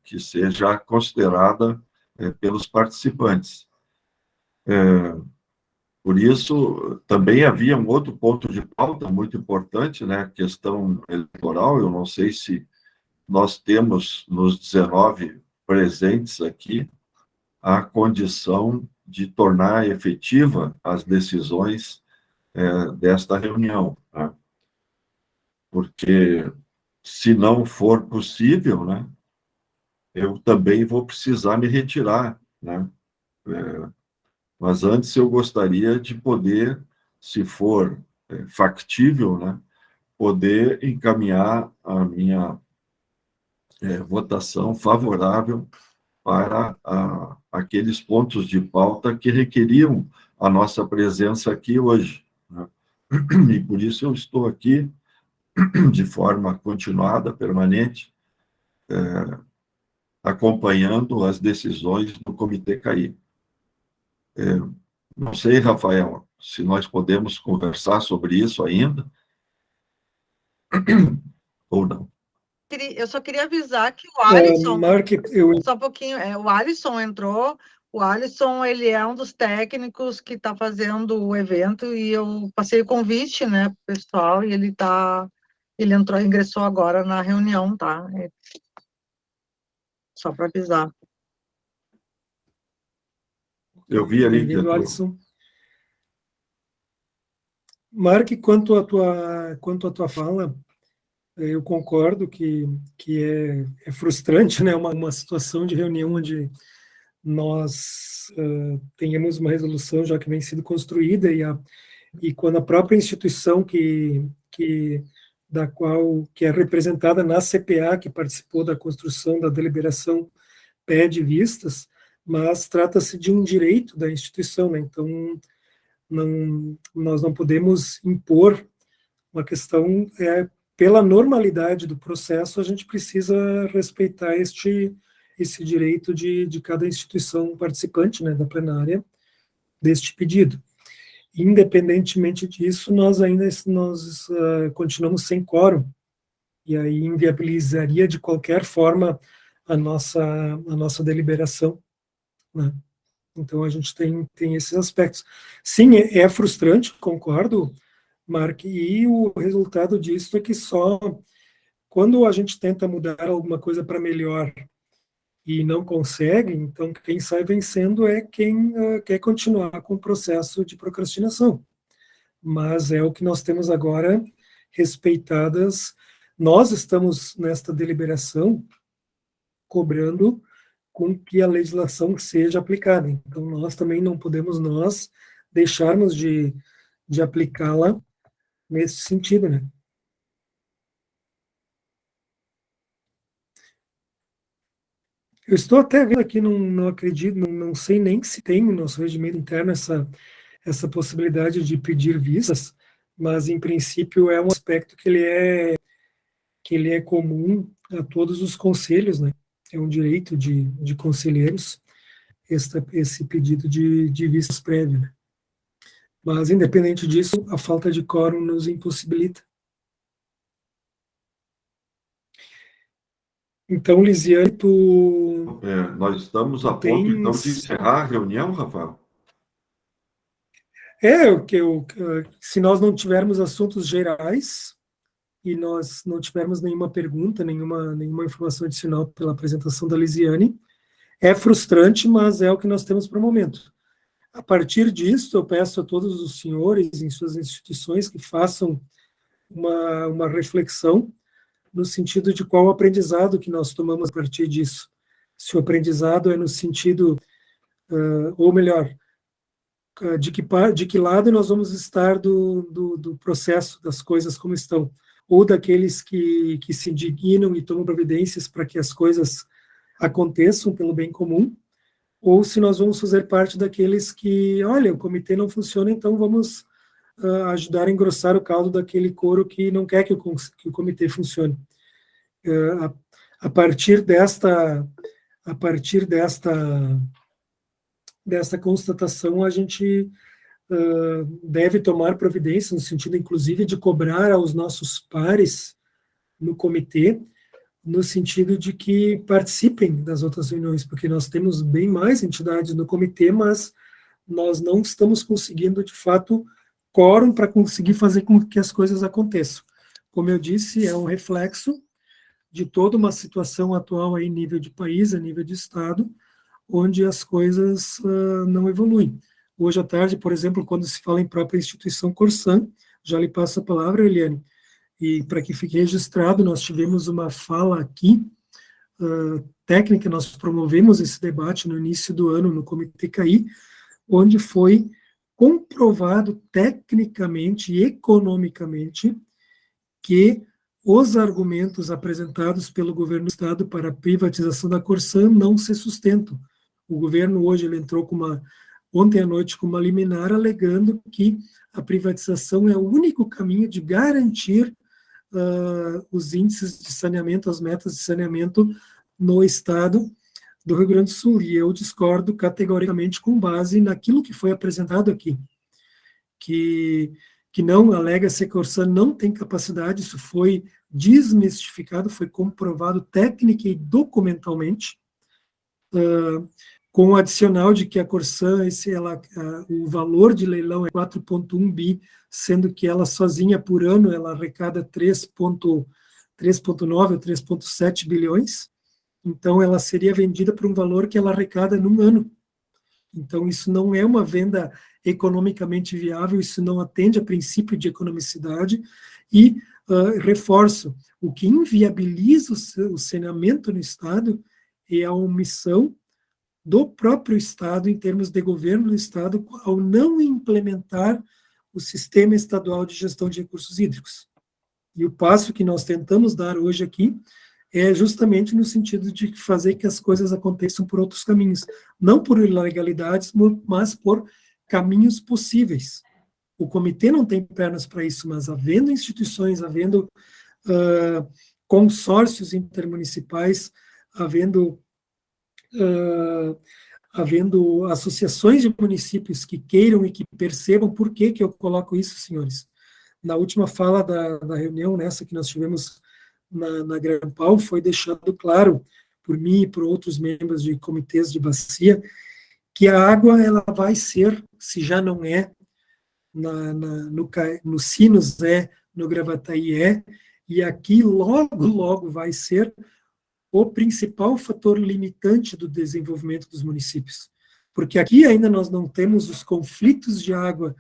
Que seja considerada pelos participantes. Por isso, também havia um outro ponto de pauta muito importante, né, a questão eleitoral. Eu não sei se nós temos, nos 19 presentes aqui, a condição de tornar efetiva as decisões desta reunião, né? Porque, se não for possível, né, eu também vou precisar me retirar, né? Mas antes eu gostaria de poder, se for factível, né, poder encaminhar a minha votação favorável para aqueles pontos de pauta que requeriam a nossa presença aqui hoje, né? E por isso eu estou aqui de forma continuada, permanente, acompanhando as decisões do Comitê CAI. Não sei, Rafael, se nós podemos conversar sobre isso ainda, ou não. Eu só queria avisar que o Alisson... Mark, Só um pouquinho, o Alisson entrou, o Alisson, ele é um dos técnicos que está fazendo o evento, e eu passei o convite, né, pro pessoal, e ele ingressou agora na reunião, tá? Só para avisar. Eu vi ali que bem-vindo, Alisson. Mark, quanto à tua fala, eu concordo que é frustrante, né, uma situação de reunião onde nós tenhamos uma resolução já que vem sendo construída e quando a própria instituição que é representada na CPA, que participou da construção da deliberação, pede vistas, mas trata-se de um direito da instituição, né? Então nós não podemos impor uma questão, pela normalidade do processo, a gente precisa respeitar esse direito de cada instituição participante, né, da plenária, deste pedido. Independentemente disso, nós continuamos sem quórum, e aí inviabilizaria de qualquer forma a nossa deliberação, né? Então, a gente tem esses aspectos. Sim, é frustrante, concordo, Mark, e o resultado disso é que só quando a gente tenta mudar alguma coisa para melhor e não consegue, então quem sai vencendo é quem quer continuar com o processo de procrastinação. Mas é o que nós temos agora, respeitadas. Nós estamos nesta deliberação cobrando com que a legislação seja aplicada. Então, nós também não podemos deixarmos de aplicá-la nesse sentido, né? Eu estou até vendo aqui, não acredito, não sei nem se tem no nosso regimento interno essa possibilidade de pedir vistas, mas, em princípio, é um aspecto que ele é comum a todos os conselhos, né? É um direito de conselheiros esse pedido de vistas prévias, né? Mas, independente disso, a falta de quórum nos impossibilita. Então, Lisiane, nós estamos a ponto, então, de encerrar a reunião, Rafael? Se nós não tivermos assuntos gerais e nós não tivermos nenhuma pergunta, nenhuma informação adicional pela apresentação da Lisiane, é frustrante, mas é o que nós temos para o momento. A partir disso, eu peço a todos os senhores em suas instituições que façam uma reflexão no sentido de qual o aprendizado que nós tomamos a partir disso. se o aprendizado é no sentido, ou melhor, de que lado nós vamos estar do processo das coisas como estão, ou daqueles que se indignam e tomam providências para que as coisas aconteçam pelo bem comum, ou se nós vamos fazer parte daqueles que, olha, o comitê não funciona, então vamos ajudar a engrossar o caldo daquele coro que não quer que o comitê funcione. A partir desta constatação, a gente deve tomar providência, no sentido, inclusive, de cobrar aos nossos pares no comitê, no sentido de que participem das outras reuniões, porque nós temos bem mais entidades no comitê, mas nós não estamos conseguindo, de fato, quórum para conseguir fazer com que as coisas aconteçam. Como eu disse, é um reflexo de toda uma situação atual aí, nível de país, a nível de Estado, onde as coisas não evoluem. Hoje à tarde, por exemplo, quando se fala em própria instituição Corsã, já lhe passo a palavra, Eliane, e para que fique registrado, nós tivemos uma fala aqui, técnica, nós promovemos esse debate no início do ano no Comitê CAI, onde foi comprovado tecnicamente e economicamente que os argumentos apresentados pelo governo do Estado para a privatização da Corsã não se sustentam. O governo hoje ele entrou ontem à noite com uma liminar alegando que a privatização é o único caminho de garantir os índices de saneamento, as metas de saneamento no Estado do Rio Grande do Sul. E eu discordo categoricamente com base naquilo que foi apresentado aqui, que não alega-se que a Corsã não tem capacidade, isso foi desmistificado, foi comprovado técnica e documentalmente, com o adicional de que a Corsã, o valor de leilão é 4,1 bi, sendo que ela sozinha por ano, ela arrecada 3,9 ou 3,7 bilhões, então ela seria vendida por um valor que ela arrecada num ano. Então isso não é uma venda economicamente viável, isso não atende a princípio de economicidade, e reforço, o que inviabiliza o saneamento no Estado é a omissão do próprio Estado, em termos de governo do Estado, ao não implementar o Sistema Estadual de Gestão de Recursos Hídricos. E o passo que nós tentamos dar hoje aqui é justamente no sentido de fazer que as coisas aconteçam por outros caminhos, não por ilegalidades, mas por caminhos possíveis. O comitê não tem pernas para isso, mas havendo instituições, havendo consórcios intermunicipais, havendo associações de municípios que queiram e que percebam por que eu coloco isso, senhores. Na última fala da reunião, nessa que nós tivemos na Grampal, foi deixado claro por mim e por outros membros de comitês de bacia, que a água ela vai ser, se já não é, no Sinos é, no Gravataí é, e aqui logo vai ser o principal fator limitante do desenvolvimento dos municípios. Porque aqui ainda nós não temos os conflitos de água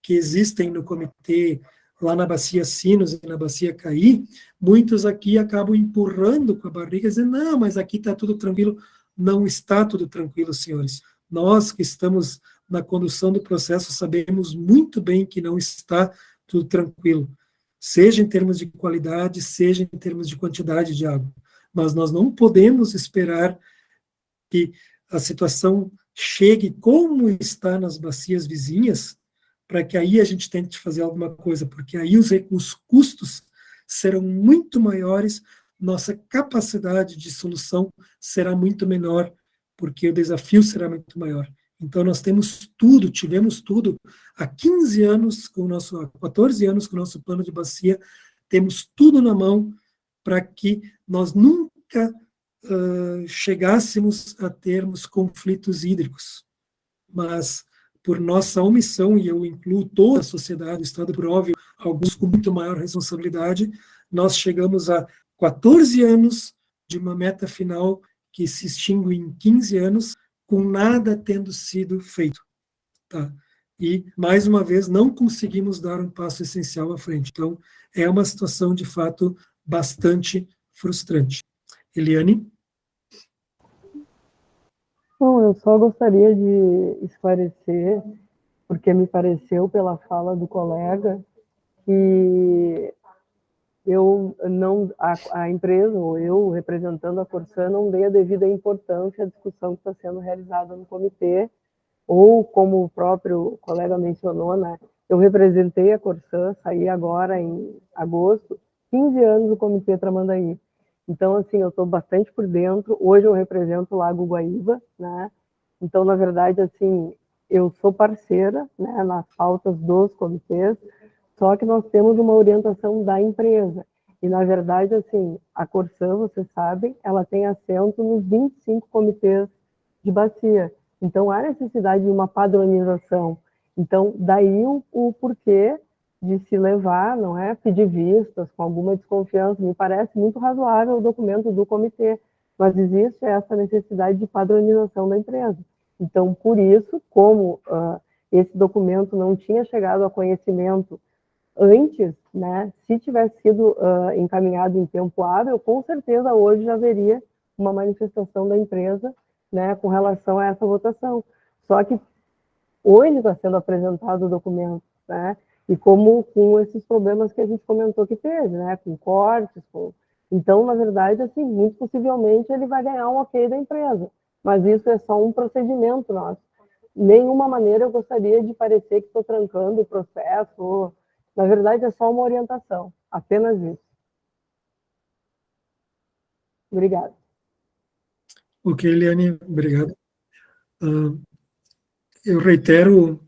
que existem no comitê, lá na Bacia Sinos e na Bacia Caí, muitos aqui acabam empurrando com a barriga, dizendo, não, mas aqui está tudo tranquilo. Não está tudo tranquilo, senhores. Nós que estamos na condução do processo sabemos muito bem que não está tudo tranquilo, seja em termos de qualidade, seja em termos de quantidade de água. Mas nós não podemos esperar que a situação chegue como está nas bacias vizinhas, para que aí a gente tente fazer alguma coisa, porque aí os custos serão muito maiores, nossa capacidade de solução será muito menor, porque o desafio será muito maior. Então, nós tivemos tudo, há 15 anos, há 14 anos com o nosso plano de bacia, temos tudo na mão para que nós nunca chegássemos a termos conflitos hídricos. Mas, por nossa omissão, e eu incluo toda a sociedade, o Estado por óbvio, alguns com muito maior responsabilidade, nós chegamos a 14 anos de uma meta final que se extingue em 15 anos, com nada tendo sido feito. Tá? E, mais uma vez, não conseguimos dar um passo essencial à frente. Então, é uma situação, de fato, bastante frustrante. Eliane? Bom, eu só gostaria de esclarecer, porque me pareceu pela fala do colega que eu não, a empresa, ou eu, representando a Corsã, não dei a devida importância à discussão que está sendo realizada no comitê, ou como o próprio colega mencionou, né, eu representei a Corsã, saí agora em agosto, 15 anos no Comitê Tramandaí. Então, assim, eu estou bastante por dentro. Hoje eu represento o Lago Guaíba, né? Então, na verdade, assim, eu sou parceira, né, nas pautas dos comitês, só que nós temos uma orientação da empresa. E, na verdade, assim, a Corsã, vocês sabem, ela tem assento nos 25 comitês de bacia. Então, há necessidade de uma padronização. Então, daí o porquê de se levar, não é, pedir vistas com alguma desconfiança. Me parece muito razoável o documento do comitê, mas existe essa necessidade de padronização da empresa. Então, por isso, como esse documento não tinha chegado a conhecimento antes, né, se tivesse sido encaminhado em tempo hábil, com certeza hoje já haveria uma manifestação da empresa, né, com relação a essa votação. Só que hoje está sendo apresentado o documento, né, e como com esses problemas que a gente comentou que teve, né, com cortes, com... Então, na verdade, assim, muito possivelmente ele vai ganhar um ok da empresa, mas isso é só um procedimento nosso. Nenhuma maneira eu gostaria de parecer que estou trancando o processo. Na verdade, é só uma orientação, apenas isso. Obrigada. Ok, Eliane, obrigado. Eu reitero,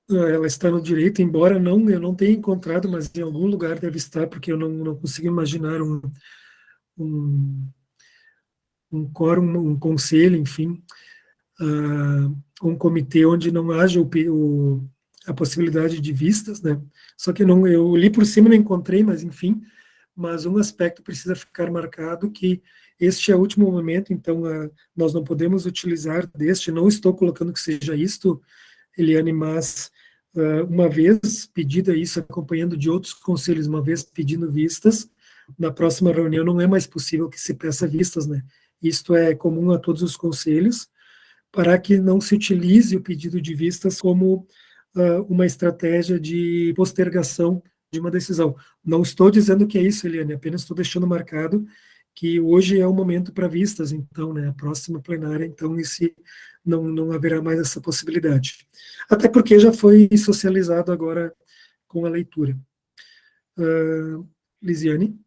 ela está no direito, embora eu não tenha encontrado, mas em algum lugar deve estar, porque eu não consigo imaginar um, um quórum, um conselho, enfim, um comitê onde não haja a possibilidade de vistas, né? Só que não, eu li por cima e não encontrei, mas enfim, mas um aspecto precisa ficar marcado que este é o último momento, então nós não podemos utilizar deste, não estou colocando que seja isto, Eliane, mas uma vez pedida isso, acompanhando de outros conselhos, uma vez pedindo vistas, na próxima reunião não é mais possível que se peça vistas, né? Isto é comum a todos os conselhos, para que não se utilize o pedido de vistas como uma estratégia de postergação de uma decisão. Não estou dizendo que é isso, Eliane, apenas estou deixando marcado que hoje é o momento para vistas, então, né, a próxima plenária, então, esse, não haverá mais essa possibilidade. Até porque já foi socializado agora com a leitura. Lisiane?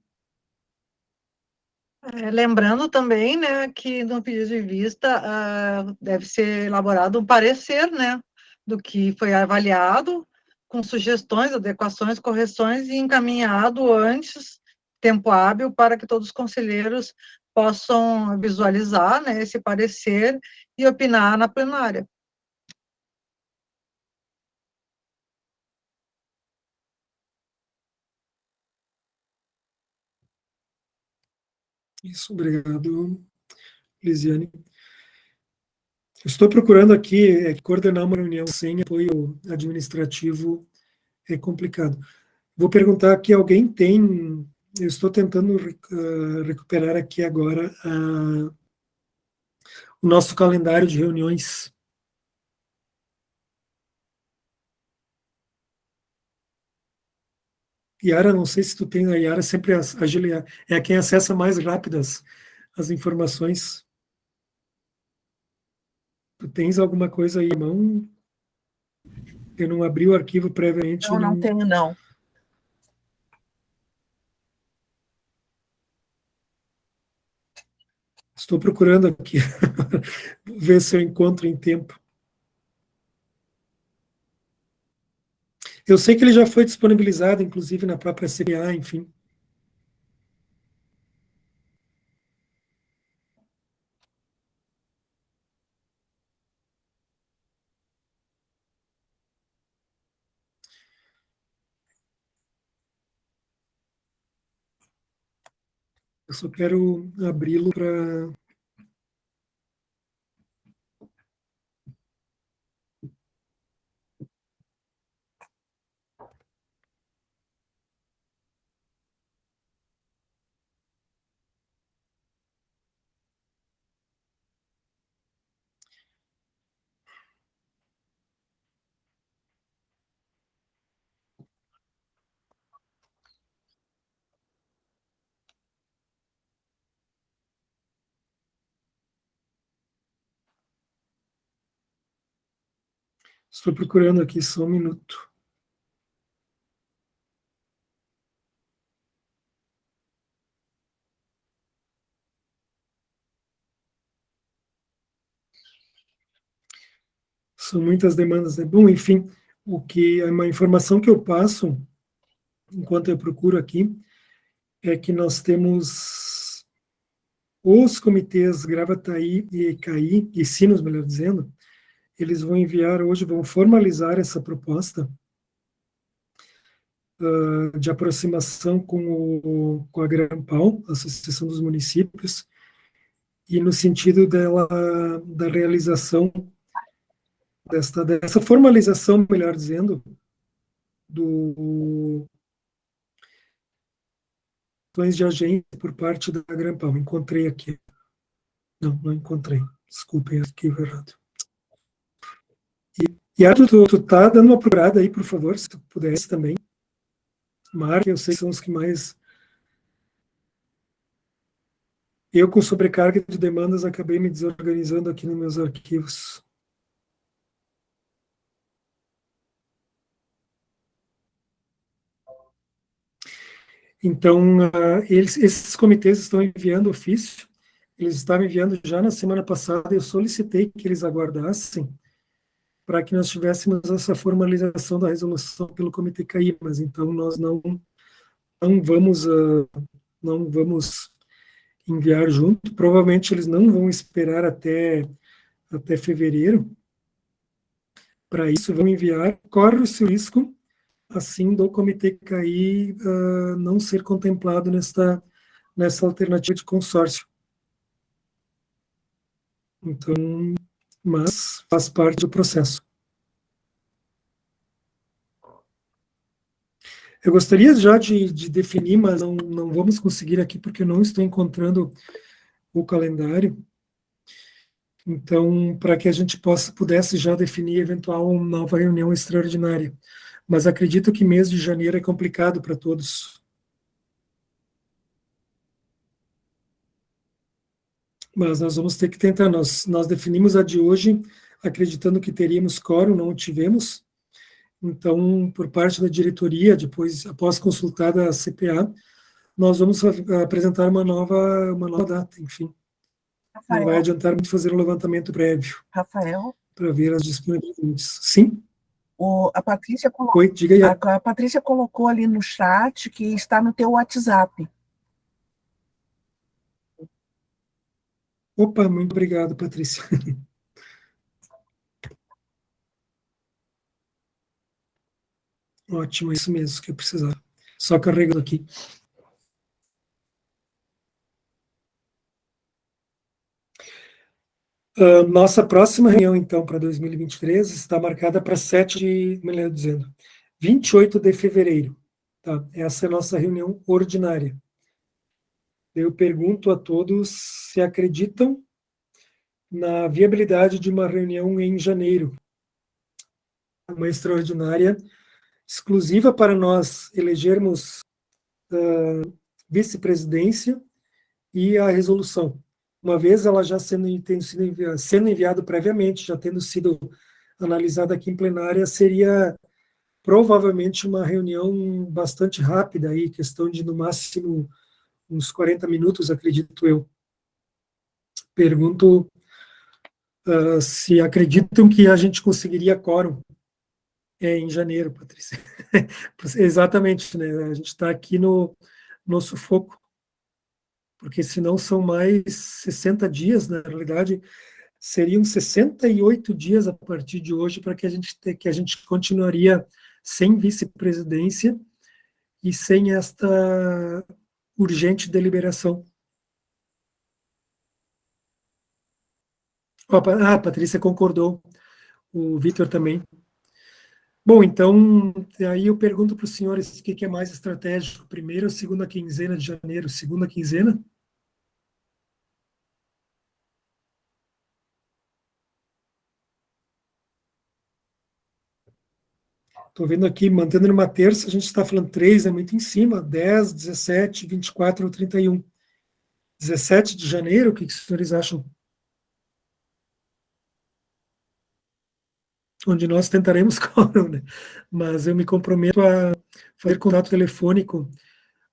Lembrando também, né, que no pedido de vista deve ser elaborado um parecer, né, do que foi avaliado, com sugestões, adequações, correções e encaminhado antes, tempo hábil, para que todos os conselheiros possam visualizar, né, esse parecer e opinar na plenária. Isso, obrigado, Lisiane. Estou procurando aqui coordenar uma reunião sem apoio administrativo é complicado. Vou perguntar aqui, alguém tem... Eu estou tentando recuperar aqui agora o nosso calendário de reuniões. Yara, não sei se tu tem, a Yara sempre é quem acessa mais rápidas as informações. Tu tens alguma coisa aí, irmão? Eu não abri o arquivo previamente. Não tenho, não. Estou procurando aqui, ver se eu encontro em tempo. Eu sei que ele já foi disponibilizado, inclusive na própria CBA, enfim. Eu só quero abri-lo para... Estou procurando aqui, só um minuto. São muitas demandas, né? Bom, enfim, uma informação que eu passo, enquanto eu procuro aqui, é que nós temos os comitês Gravataí e ECAI, e Sinos, melhor dizendo, eles vão enviar hoje, vão formalizar essa proposta de aproximação com a Grampal, Associação dos Municípios, e no sentido da realização dessa formalização, melhor dizendo, do ações de agência por parte da Grampal. Encontrei aqui. Não encontrei. Desculpem, aqui errado. E Arthur, tu tá dando uma procurada aí, por favor, se tu pudesse também. Marca, eu sei que são os que mais... Eu, com sobrecarga de demandas, acabei me desorganizando aqui nos meus arquivos. Então, esses comitês estão enviando ofício, eles estavam enviando já na semana passada, eu solicitei que eles aguardassem para que nós tivéssemos essa formalização da resolução pelo Comitê CAI, mas então nós não vamos enviar junto, provavelmente eles não vão esperar até fevereiro, para isso vão enviar, corre o seu risco, assim, do Comitê CAI não ser contemplado nessa alternativa de consórcio. Então, mas faz parte do processo. Eu gostaria já de definir, mas não vamos conseguir aqui, porque eu não estou encontrando o calendário. Então, para que a gente pudesse já definir eventual nova reunião extraordinária. Mas acredito que mês de janeiro é complicado para todos. Mas nós vamos ter que tentar. Nós definimos a de hoje, acreditando que teríamos quórum, não o tivemos. Então, por parte da diretoria, depois, após consultada a CPA, nós vamos apresentar uma nova data, enfim. Rafael, não vai adiantar muito fazer um levantamento prévio Rafael, para ver as disponibilidades. Sim? a Patrícia colocou, Oi, diga aí. a Patrícia colocou ali no chat que está no teu WhatsApp. Opa, muito obrigado, Patrícia. Ótimo, é isso mesmo que eu precisava. Só carregando aqui. Nossa próxima reunião, então, para 2023, está marcada para 28 de fevereiro. Tá? Essa é a nossa reunião ordinária. Eu pergunto a todos se acreditam na viabilidade de uma reunião em janeiro, uma extraordinária, exclusiva para nós elegermos vice-presidência e a resolução. Uma vez ela já sendo enviada previamente, já tendo sido analisada aqui em plenária, seria provavelmente uma reunião bastante rápida, aí, questão de, no máximo, uns 40 minutos, acredito eu. Pergunto se acreditam que a gente conseguiria quórum em janeiro, Patrícia. Exatamente, né? A gente está aqui no sufoco, porque senão são mais 60 dias, na realidade, seriam 68 dias a partir de hoje para que a gente continuaria sem vice-presidência e sem esta urgente deliberação. A Patrícia concordou, o Vitor também. Bom, então, aí eu pergunto para os senhores o que é mais estratégico, primeira ou segunda quinzena de janeiro? Segunda quinzena? Estou vendo aqui, mantendo numa terça, a gente está falando 3, é muito em cima, 10, 17, 24 ou 31. 17 de janeiro, o que os senhores acham? onde nós tentaremos quórum, né? Mas eu me comprometo a fazer contato telefônico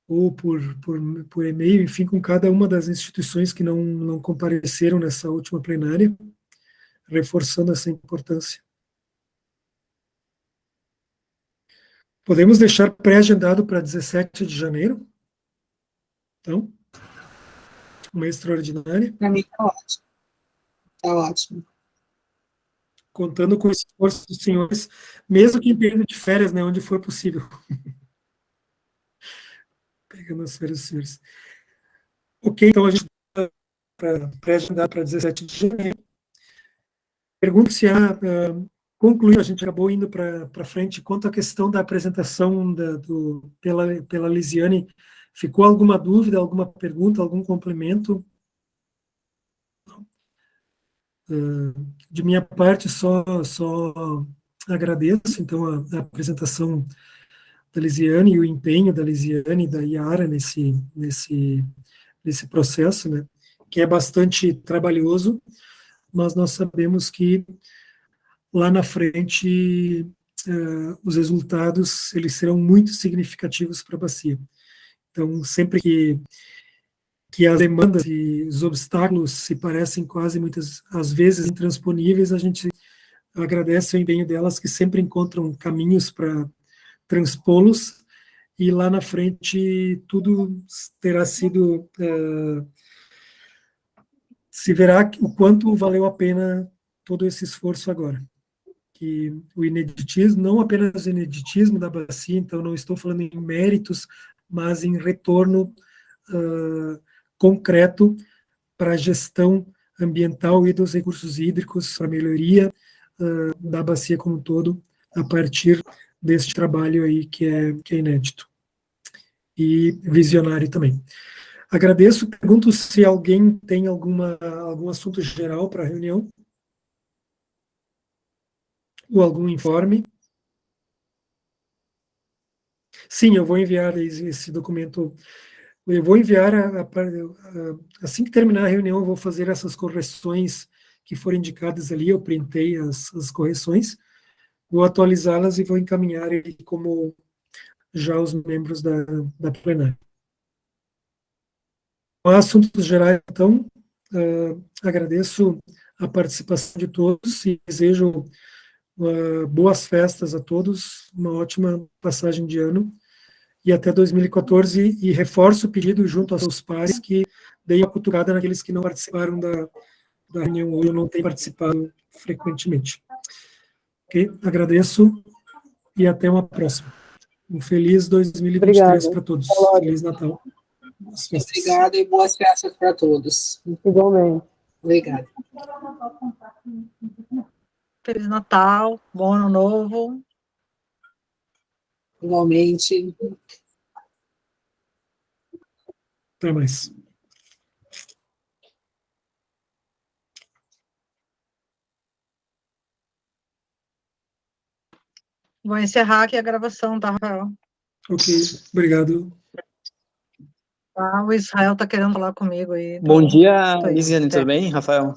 ou por e-mail, enfim, com cada uma das instituições que não compareceram nessa última plenária, reforçando essa importância. Podemos deixar pré-agendado para 17 de janeiro? Então, uma extraordinária. Para mim está ótimo. Está ótimo. Contando com o esforço dos senhores, mesmo que em período de férias, né, onde for possível. Pegando as férias dos senhores. Ok, então a gente para pré-agendar para 17 de janeiro. Pergunto se concluiu, a gente acabou indo para frente, quanto à questão da apresentação pela Lisiane, ficou alguma dúvida, alguma pergunta, algum complemento? De minha parte, só agradeço, então, a apresentação da Lisiane e o empenho da Lisiane e da Yara nesse processo, né, que é bastante trabalhoso, mas nós sabemos que lá na frente os resultados eles serão muito significativos para a bacia. Então, sempre que as demandas e os obstáculos se parecem quase muitas às vezes intransponíveis, a gente agradece o empenho delas, que sempre encontram caminhos para transpô-los, e lá na frente tudo terá sido se verá o quanto valeu a pena todo esse esforço agora. Que o ineditismo, não apenas o ineditismo da bacia, então não estou falando em méritos, mas em retorno concreto para a gestão ambiental e dos recursos hídricos, para a melhoria da bacia como um todo, a partir deste trabalho aí que é inédito e visionário também. Agradeço, pergunto se alguém tem algum assunto geral para a reunião, ou algum informe. Sim, eu vou enviar esse documento, eu vou enviar, assim que terminar a reunião, eu vou fazer essas correções que foram indicadas ali, eu printei as correções, vou atualizá-las e vou encaminhar ele como já os membros da plenária. Assuntos gerais, então, agradeço a participação de todos e desejo boas festas a todos, uma ótima passagem de ano, e até 2014, e reforço o pedido junto aos seus pares que deem uma cutucada naqueles que não participaram da reunião hoje, ou não têm participado frequentemente. Ok? Agradeço e até uma próxima. Um feliz 2023 para todos. Feliz Natal. Obrigada e boas festas para todos. Igualmente. Obrigada. Feliz Natal, bom ano novo. Igualmente. Até mais. Vou encerrar aqui a gravação, tá, Rafael? Ok, obrigado. Tá, o Israel está querendo falar comigo aí. Bom dia, Lisiane, tudo bem, Rafael?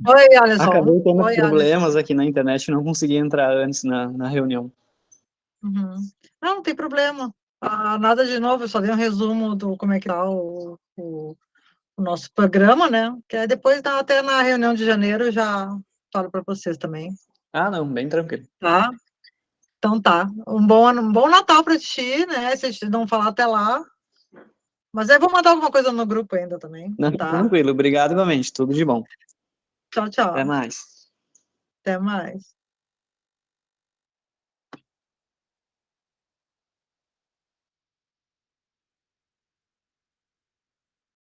Oi, Alisson. Acabei tendo Oi, problemas Alisson. aqui na internet, não consegui entrar antes na reunião. Uhum. Não tem problema. Nada de novo, eu só dei um resumo do como é que tá o nosso programa, né? Que aí depois, até na reunião de janeiro, eu já falo para vocês também. Ah, não, bem tranquilo. Tá? Então tá. Um bom Natal para ti, né? Se a gente não falar até lá. Mas aí vou mandar alguma coisa no grupo ainda também. Não, tá? Tranquilo, obrigado igualmente, tudo de bom. Tchau, tchau. Até mais. Até mais.